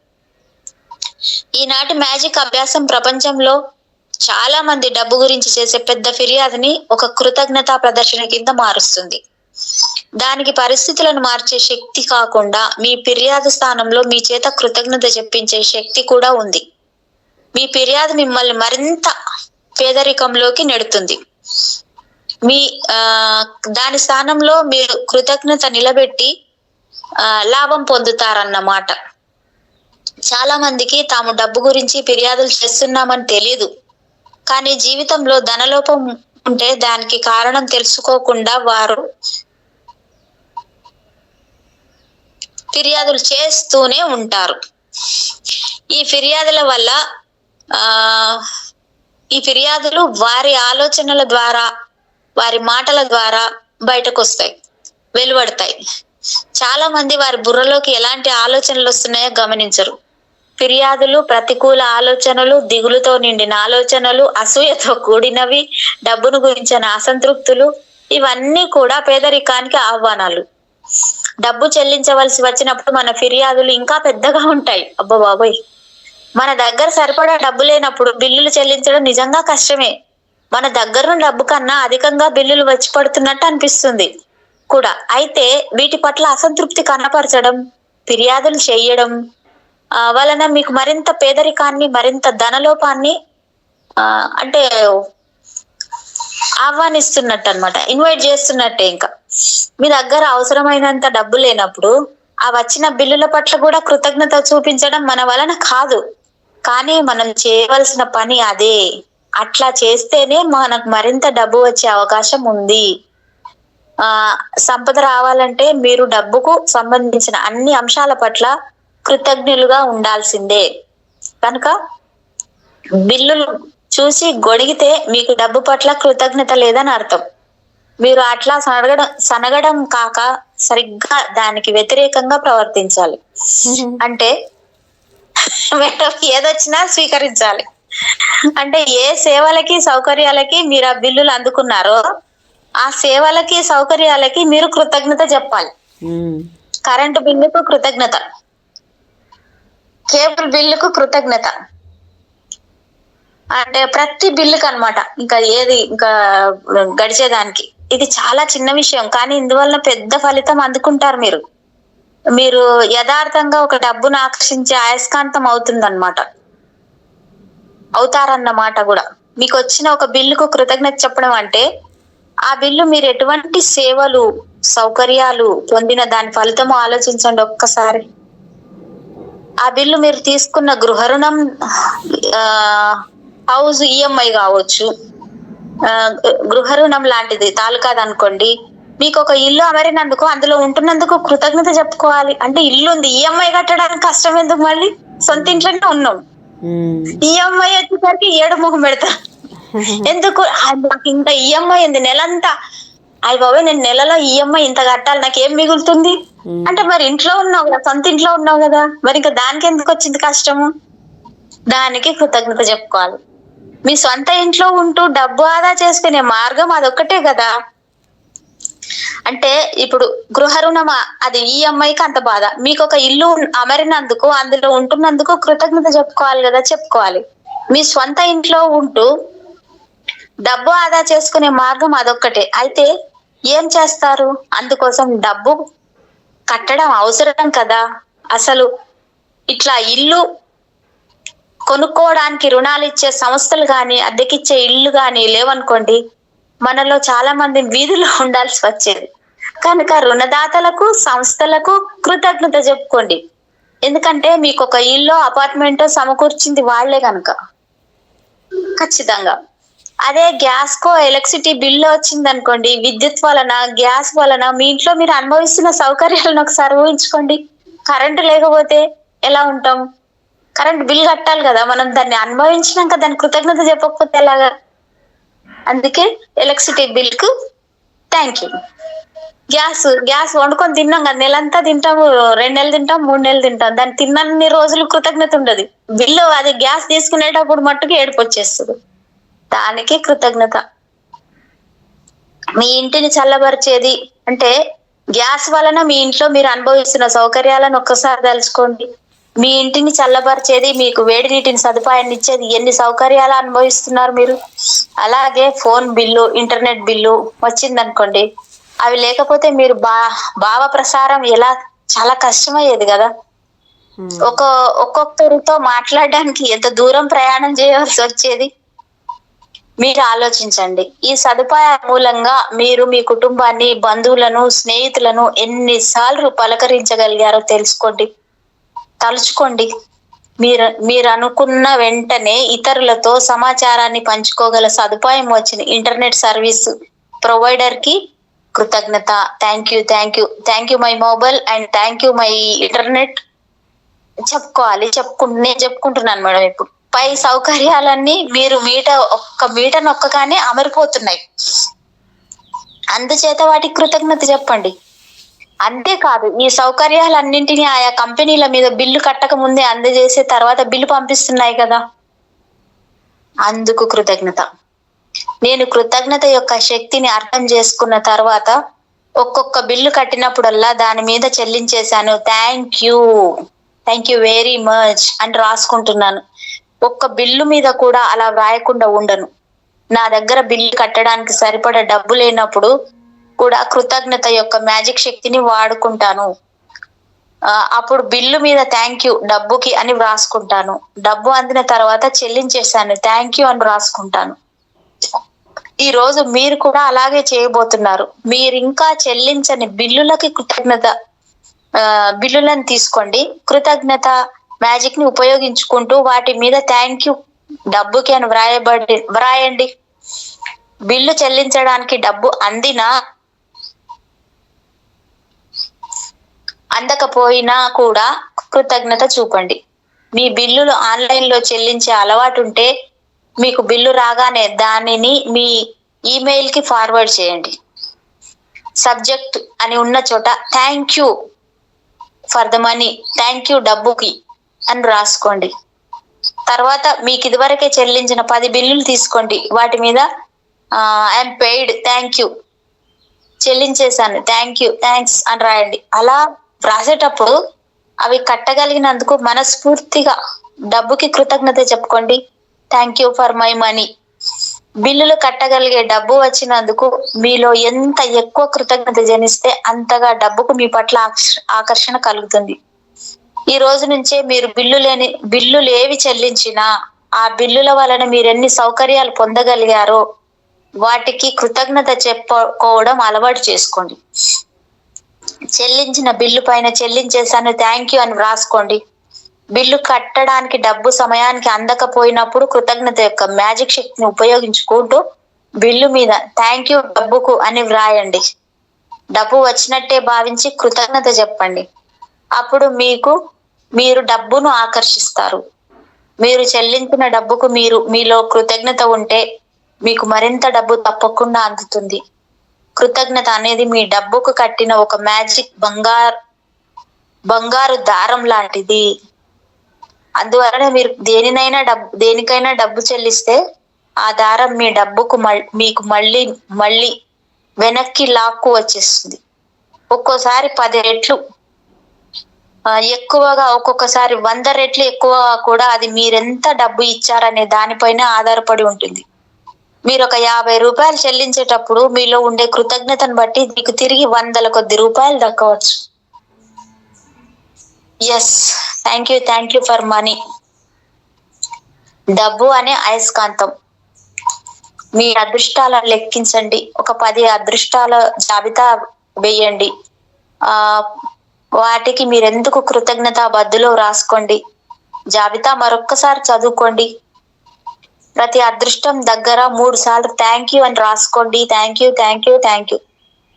ఈనాటి మ్యాజిక్ అభ్యాసం ప్రపంచంలో చాలా మంది డబ్బు గురించి చేసే పెద్ద ఫిర్యాదుని ఒక కృతజ్ఞతా ప్రదర్శన కింద మారుస్తుంది. దానికి పరిస్థితులను మార్చే శక్తి కాకుండా మీ ఫిర్యాదు స్థానంలో మీ చేత కృతజ్ఞత చెప్పించే శక్తి కూడా ఉంది. మీ ఫిర్యాదు మిమ్మల్ని మరింత పేదరికంలోకి నెడుతుంది. దాని స్థానంలో మీరు కృతజ్ఞత నిలబెట్టి లాభం పొందుతారన్నమాట. చాలా మందికి తాము డబ్బు గురించి ఫిర్యాదులు చేస్తున్నామని తెలియదు. కానీ జీవితంలో ధనలోపం ఉంటే దానికి కారణం తెలుసుకోకుండా వారు ఫిర్యాదులు చేస్తూనే ఉంటారు. ఈ ఫిర్యాదులు వారి ఆలోచనల ద్వారా, వారి మాటల ద్వారా బయటకు వస్తాయి, వెలువడతాయి. చాలా మంది వారి బుర్రలోకి ఎలాంటి ఆలోచనలు వస్తున్నాయో గమనించరు. ఫిర్యాదులు ప్రతికూల ఆలోచనలు, దిగులుతో నిండిన ఆలోచనలు, అసూయతో కూడినవి, డబ్బును గురించిన అసంతృప్తులు, ఇవన్నీ కూడా పేదరికానికి ఆహ్వానాలు. డబ్బు చెల్లించవలసి వచ్చినప్పుడు మన ఫిర్యాదులు ఇంకా పెద్దగా ఉంటాయి. అబ్బో బాబోయ్, మన దగ్గర సరిపడా డబ్బు లేనప్పుడు బిల్లులు చెల్లించడం నిజంగా కష్టమే. మన దగ్గర డబ్బు కన్నా అధికంగా బిల్లులు వచ్చి పడుతున్నట్టు అనిపిస్తుంది కూడా. అయితే వీటి పట్ల అసంతృప్తి కనపరచడం, ఫిర్యాదులు చేయడం వలన మీకు మరింత పేదరికాన్ని, మరింత ధనలోపాన్ని అంటే ఆహ్వానిస్తున్నట్టు అనమాట, ఇన్వైట్ చేస్తున్నట్టే. ఇంకా మీ దగ్గర అవసరమైనంత డబ్బు లేనప్పుడు ఆ వచ్చిన బిల్లుల పట్ల కూడా కృతజ్ఞత చూపించడం మన వలన కాదు, కానీ మనం చేయవలసిన పని అదే. అట్లా చేస్తేనే మనకు మరింత డబ్బు వచ్చే అవకాశం ఉంది. సంపద రావాలంటే మీరు డబ్బుకు సంబంధించిన అన్ని అంశాల పట్ల కృతజ్ఞులుగా ఉండాల్సిందే. కనుక బిల్లులు చూసి గొడిగితే మీకు డబ్బు పట్ల కృతజ్ఞత లేదని అర్థం. మీరు అట్లా సనగడం కాక సరిగ్గా దానికి వ్యతిరేకంగా ప్రవర్తించాలి. అంటే మేడం ఏదొచ్చినా స్వీకరించాలి. అంటే ఏ సేవలకి, సౌకర్యాలకి మీరు ఆ బిల్లులు అందుకున్నారో ఆ సేవలకి, సౌకర్యాలకి మీరు కృతజ్ఞత చెప్పాలి. కరెంటు బిల్లుకు కృతజ్ఞత, కేబుల్ బిల్లుకు కృతజ్ఞత, అంటే ప్రతి బిల్లుకి అన్నమాట. ఇంకా ఏది ఇంకా గడిచేదానికి ఇది చాలా చిన్న విషయం, కానీ ఇందువల్ల పెద్ద ఫలితం అందుకుంటారు మీరు. మీరు యథార్థంగా ఒక డబ్బును ఆకర్షించే అయస్కాంతం అవుతుందన్నమాట, అవుతారన్నమాట కూడా. మీకు వచ్చిన ఒక బిల్లుకు కృతజ్ఞత చెప్పడం అంటే ఆ బిల్లు మీరు ఎటువంటి సేవలు సౌకర్యాలు పొందిన దాని ఫలితము ఆలోచించండి ఒక్కసారి. ఆ బిల్లు మీరు తీసుకున్న గృహ రుణం, హౌస్ ఈఎంఐ కావచ్చు, గృహ రుణం లాంటిది తాలూకాదనుకోండి. మీకు ఒక ఇల్లు అమరినందుకు, అందులో ఉంటున్నందుకు కృతజ్ఞత చెప్పుకోవాలి. అంటే ఇల్లు ఉంది, ఈఎంఐ కట్టడానికి కష్టం ఎందుకు? మళ్ళీ సొంత ఇంట్లోనే ఉన్నాం, ఈఎంఐ వచ్చేసరికి ఏడు ముఖం పెడతారు. ఎందుకు? నాకు ఇంత ఈఎంఐ ఉంది నెలంతా, అయ్య బాబాయ్ నేను నెలలో ఈఎంఐ ఇంత కట్టాలి, నాకేం మిగులుతుంది అంటే, మరి ఇంట్లో ఉన్నావు కదా, సొంత ఇంట్లో ఉన్నావు కదా, మరి ఇంకా దానికి ఎందుకు వచ్చింది కష్టము? దానికి కృతజ్ఞత చెప్పుకోవాలి. మీ సొంత ఇంట్లో ఉంటూ డబ్బు ఆదా చేసుకునే మార్గం అదొక్కటే కదా. అంటే ఇప్పుడు గృహ రుణం అది ఈఎంఐకి అంత బాధ, మీకు ఒక ఇల్లు అమరినందుకు, అందులో ఉంటున్నందుకు కృతజ్ఞత చెప్పుకోవాలి కదా, చెప్పుకోవాలి. మీ సొంత ఇంట్లో ఉంటూ డబ్బు ఆదా చేసుకునే మార్గం అదొక్కటే. అయితే ఏం చేస్తారు? అందుకోసం డబ్బు కట్టడం అవసరం కదా. అసలు ఇట్లా ఇల్లు కొనుక్కోవడానికి రుణాలు ఇచ్చే సంస్థలు కానీ, అద్దెకిచ్చే ఇల్లు కానీ లేవనుకోండి, మనలో చాలా మంది వీధిలో ఉండాల్సి వచ్చేది. కనుక రుణదాతలకు, సంస్థలకు కృతజ్ఞత చెప్పుకోండి. ఎందుకంటే మీకు ఒక ఇల్లు అపార్ట్మెంట్ సమకూర్చింది వాళ్లే కనుక. ఖచ్చితంగా. అదే గ్యాస్ కో ఎలక్ట్రిసిటీ బిల్లు వచ్చింది అనుకోండి, విద్యుత్ వలన, గ్యాస్ వలన మీ ఇంట్లో మీరు అనుభవిస్తున్న సౌకర్యాలను ఒకసారి ఊహించుకోండి. కరెంటు లేకపోతే ఎలా ఉంటాం? కరెంట్ బిల్ కట్టాలి కదా, మనం దాన్ని అనుభవించినాక దాని కృతజ్ఞత చెప్పకపోతే ఎలాగా? అందుకే ఎలక్ట్రిసిటీ బిల్ కు థ్యాంక్ యూ. గ్యాస్ వండుకొని తిన్నాం కదా, నెలంతా తింటాము, 2 నెలలు తింటాం, 3 నెలలు తింటాం, దాన్ని తిన్నన్ని రోజులు కృతజ్ఞత ఉండదు. బిల్లు అది గ్యాస్ తీసుకునేటప్పుడు మట్టుకు ఏడుపు వచ్చేస్తుంది. దానికి కృతజ్ఞత. మీ ఇంటిని చల్లబరిచేది అంటే గ్యాస్ వలన మీ ఇంట్లో మీరు అనుభవిస్తున్న సౌకర్యాలను ఒక్కసారి తలుచుకోండి. మీ ఇంటిని చల్లబరిచేది, మీకు వేడి నీటిని సదుపాయాన్ని ఇచ్చేది ఎన్ని సౌకర్యాలు అనుభవిస్తున్నారు మీరు. అలాగే ఫోన్ బిల్లు, ఇంటర్నెట్ బిల్లు వచ్చిందనుకోండి, అవి లేకపోతే మీరు భావ ప్రసారం ఎలా చాలా కష్టమయ్యేది కదా. ఒక్కొక్కరితో మాట్లాడడానికి ఎంత దూరం ప్రయాణం చేయవలసి వచ్చేది. మీరు ఆలోచించండి. ఈ సదుపాయాల మూలంగా మీరు మీ కుటుంబాన్ని, బంధువులను, స్నేహితులను ఎన్నిసార్లు పలకరించగలిగారో తెలుసుకోండి, తలుచుకోండి. మీరు అనుకున్న వెంటనే ఇతరులతో సమాచారాన్ని పంచుకోగల సదుపాయం వచ్చింది ఇంటర్నెట్ సర్వీస్ ప్రొవైడర్ కి కృతజ్ఞత. Thank you, thank you, thank you my mobile and thank you my internet చెప్పుకోవాలి. నేను చెప్పుకుంటున్నాను మేడం. ఇప్పుడు పై సౌకర్యాలన్నీ మీరు ఒక్క మీట నొక్కగానే అమరిపోతున్నాయి. అందుచేత వాటికి కృతజ్ఞత చెప్పండి. అంతేకాదు, ఈ సౌకర్యాలన్నింటినీ ఆయా కంపెనీల మీద బిల్లు కట్టక ముందే అందజేసే తర్వాత బిల్లు పంపిస్తున్నాయి కదా, అందుకు కృతజ్ఞత. నేను కృతజ్ఞత యొక్క శక్తిని అర్థం చేసుకున్న తర్వాత ఒక్కొక్క బిల్లు కట్టినప్పుడల్లా దాని మీద చెల్లించేశాను. థ్యాంక్ యూ వెరీ మచ్ అని రాసుకుంటున్నాను. ఒక్క బిల్లు మీద కూడా అలా వ్రాయకుండా ఉండను. నా దగ్గర బిల్లు కట్టడానికి సరిపడా డబ్బు లేనప్పుడు కూడా కృతజ్ఞత యొక్క మ్యాజిక్ శక్తిని వాడుకుంటాను. అప్పుడు బిల్లు మీద థ్యాంక్ యూ డబ్బుకి అని వ్రాసుకుంటాను. డబ్బు అందిన తర్వాత చెల్లించేశాను, థ్యాంక్ యూ అని రాసుకుంటాను. ఈ రోజు మీరు కూడా అలాగే చేయబోతున్నారు. మీరు ఇంకా చెల్లించని బిల్లులకి బిల్లులను తీసుకోండి. కృతజ్ఞత మ్యాజిక్ ని ఉపయోగించుకుంటూ వాటి మీద థ్యాంక్ యూ డబ్బుకి అని వ్రాయండి. బిల్లు చెల్లించడానికి డబ్బు అందకపోయినా కూడా కృతజ్ఞత చూపండి. మీ బిల్లులు ఆన్లైన్ లో చెల్లించే అలవాటు ఉంటే మీకు బిల్లు రాగానే దానిని మీ ఈమెయిల్ కి ఫార్వర్డ్ చేయండి. సబ్జెక్ట్ అని ఉన్న చోట thank you for the money, thank you డబ్బుకి అని రాసుకోండి. తర్వాత మీకు ఇదివరకే చెల్లించిన 10 బిల్లులు తీసుకోండి, వాటి మీద ఐఎమ్ పెయిడ్, థ్యాంక్ యూ, చెల్లించేశాను, థ్యాంక్ యూ, థ్యాంక్స్ అని రాయండి. అలా వ్రాసేటప్పుడు అవి కట్టగలిగినందుకు మనస్ఫూర్తిగా డబ్బుకి కృతజ్ఞత చెప్పుకోండి. Thank you for my money. బిల్లులు కట్టగలిగే డబ్బు వచ్చినందుకు మీలో ఎంత ఎక్కువ కృతజ్ఞత జనిస్తే అంతగా డబ్బుకు మీ పట్ల ఆకర్షణ కలుగుతుంది. ఈ రోజు నుంచే మీరు బిల్లులు ఏవి చెల్లించినా ఆ బిల్లుల వలన మీరు ఎన్ని సౌకర్యాలు పొందగలిగారో వాటికి కృతజ్ఞత చెప్పుకోవడం అలవాటు చేసుకోండి. చెల్లించిన బిల్లు పైన చెల్లించేసాను థ్యాంక్ యూ అని వ్రాసుకోండి. బిల్లు కట్టడానికి డబ్బు సమయానికి అందకపోయినప్పుడు కృతజ్ఞత యొక్క మ్యాజిక్ శక్తిని ఉపయోగించుకుంటూ బిల్లు మీద థ్యాంక్ యూ డబ్బుకు అని వ్రాయండి. డబ్బు వచ్చినట్టే భావించి కృతజ్ఞత చెప్పండి. అప్పుడు మీరు డబ్బును ఆకర్షిస్తారు. మీరు చెల్లించిన డబ్బుకు మీలో కృతజ్ఞత ఉంటే మీకు మరింత డబ్బు తప్పకుండా అందుతుంది. కృతజ్ఞత అనేది మీ డబ్బుకు కట్టిన ఒక మ్యాజిక్ బంగారు దారం లాంటిది. అందువలన మీరు దేనికైనా డబ్బు చెల్లిస్తే ఆ దారం మీ డబ్బుకు మీకు మళ్ళీ వెనక్కి లాక్కు వచ్చేస్తుంది. ఒక్కోసారి 10 రెట్లు ఎక్కువగా, ఒక్కొక్కసారి 100 రెట్లు ఎక్కువగా కూడా అది మీరెంత డబ్బు ఇచ్చారనే దానిపైన ఆధారపడి ఉంటుంది. మీరు ఒక 50 రూపాయలు చెల్లించేటప్పుడు మీలో ఉండే కృతజ్ఞతను బట్టి మీకు తిరిగి 100ల కొద్ది రూపాయలు దక్కవచ్చు. Yes, thank you for money. డబ్బు అనే అయస్కాంతం. మీ అదృష్టాలను లెక్కించండి. ఒక 10 అదృష్టాల జాబితా వేయండి. వాటికి మీరెందుకు కృతజ్ఞత బద్దులో రాసుకోండి. జాబితా మరొక్కసారి చదువుకోండి. ప్రతి అదృష్టం దగ్గర 3 సార్లు థ్యాంక్ యూ అని రాసుకోండి. Thank you.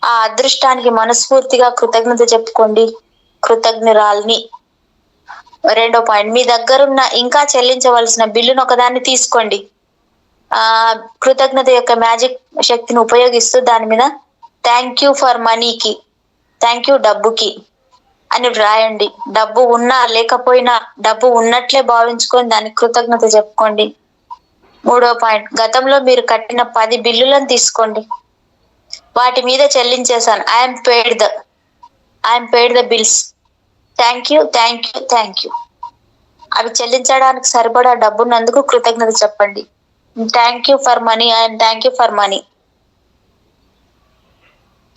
ఆ అదృష్టానికి మనస్ఫూర్తిగా కృతజ్ఞత చెప్పుకోండి. కృతజ్ఞురాల్ని. 2వ పాయింట్, మీ దగ్గరున్న ఇంకా చెల్లించవలసిన బిల్లును ఒకదాన్ని తీసుకోండి. కృతజ్ఞత యొక్క మ్యాజిక్ శక్తిని ఉపయోగిస్తూ దాని మీద థ్యాంక్ యూ ఫర్ మనీకి, థ్యాంక్ యూ డబ్బుకి అని వ్రాయండి. డబ్బు ఉన్నా లేకపోయినా డబ్బు ఉన్నట్లే భావించుకొని దానికి కృతజ్ఞత చెప్పుకోండి. 3వ పాయింట్, గతంలో మీరు కట్టిన 10 బిల్లులను తీసుకోండి. వాటి మీద చెల్లించేశాను. I'm paid the bills. Thank you. అవి చెల్లించడానికి సరిపడా డబ్బున్నందుకు కృతజ్ఞత చెప్పండి. Thank you for money and thank you for money.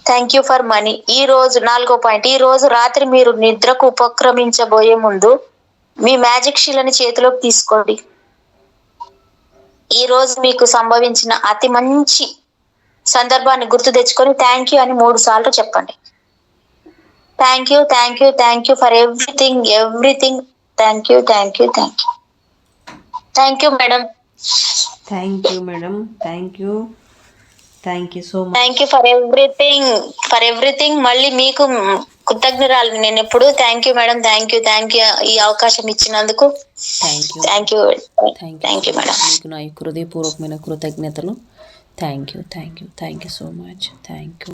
4వ పాయింట్, ఈ రోజు రాత్రి మీరు నిద్రకు ఉపక్రమించబోయే ముందు మీ మ్యాజిక్ శిలని చేతిలోకి తీసుకోండి. ఈ రోజు మీకు సంభవించిన అతి మంచి సందర్భాన్ని గుర్తు తెచ్చుకొని థ్యాంక్ యూ అని 3 సార్లు చెప్పండి. Thank you for everything. Thank you madam. Thank you madam. Thank you so much. Thank you for everything. మళ్ళీ మీకు కృతజ్ఞరాలు నేను ఎప్పుడు. Thank you madam. Thank you ఈ అవకాశం ఇచ్చినందుకు. Thank you madam. మీకు నా హృదయపూర్వకమైన కృతజ్ఞతలు. Thank you so much. Thank you.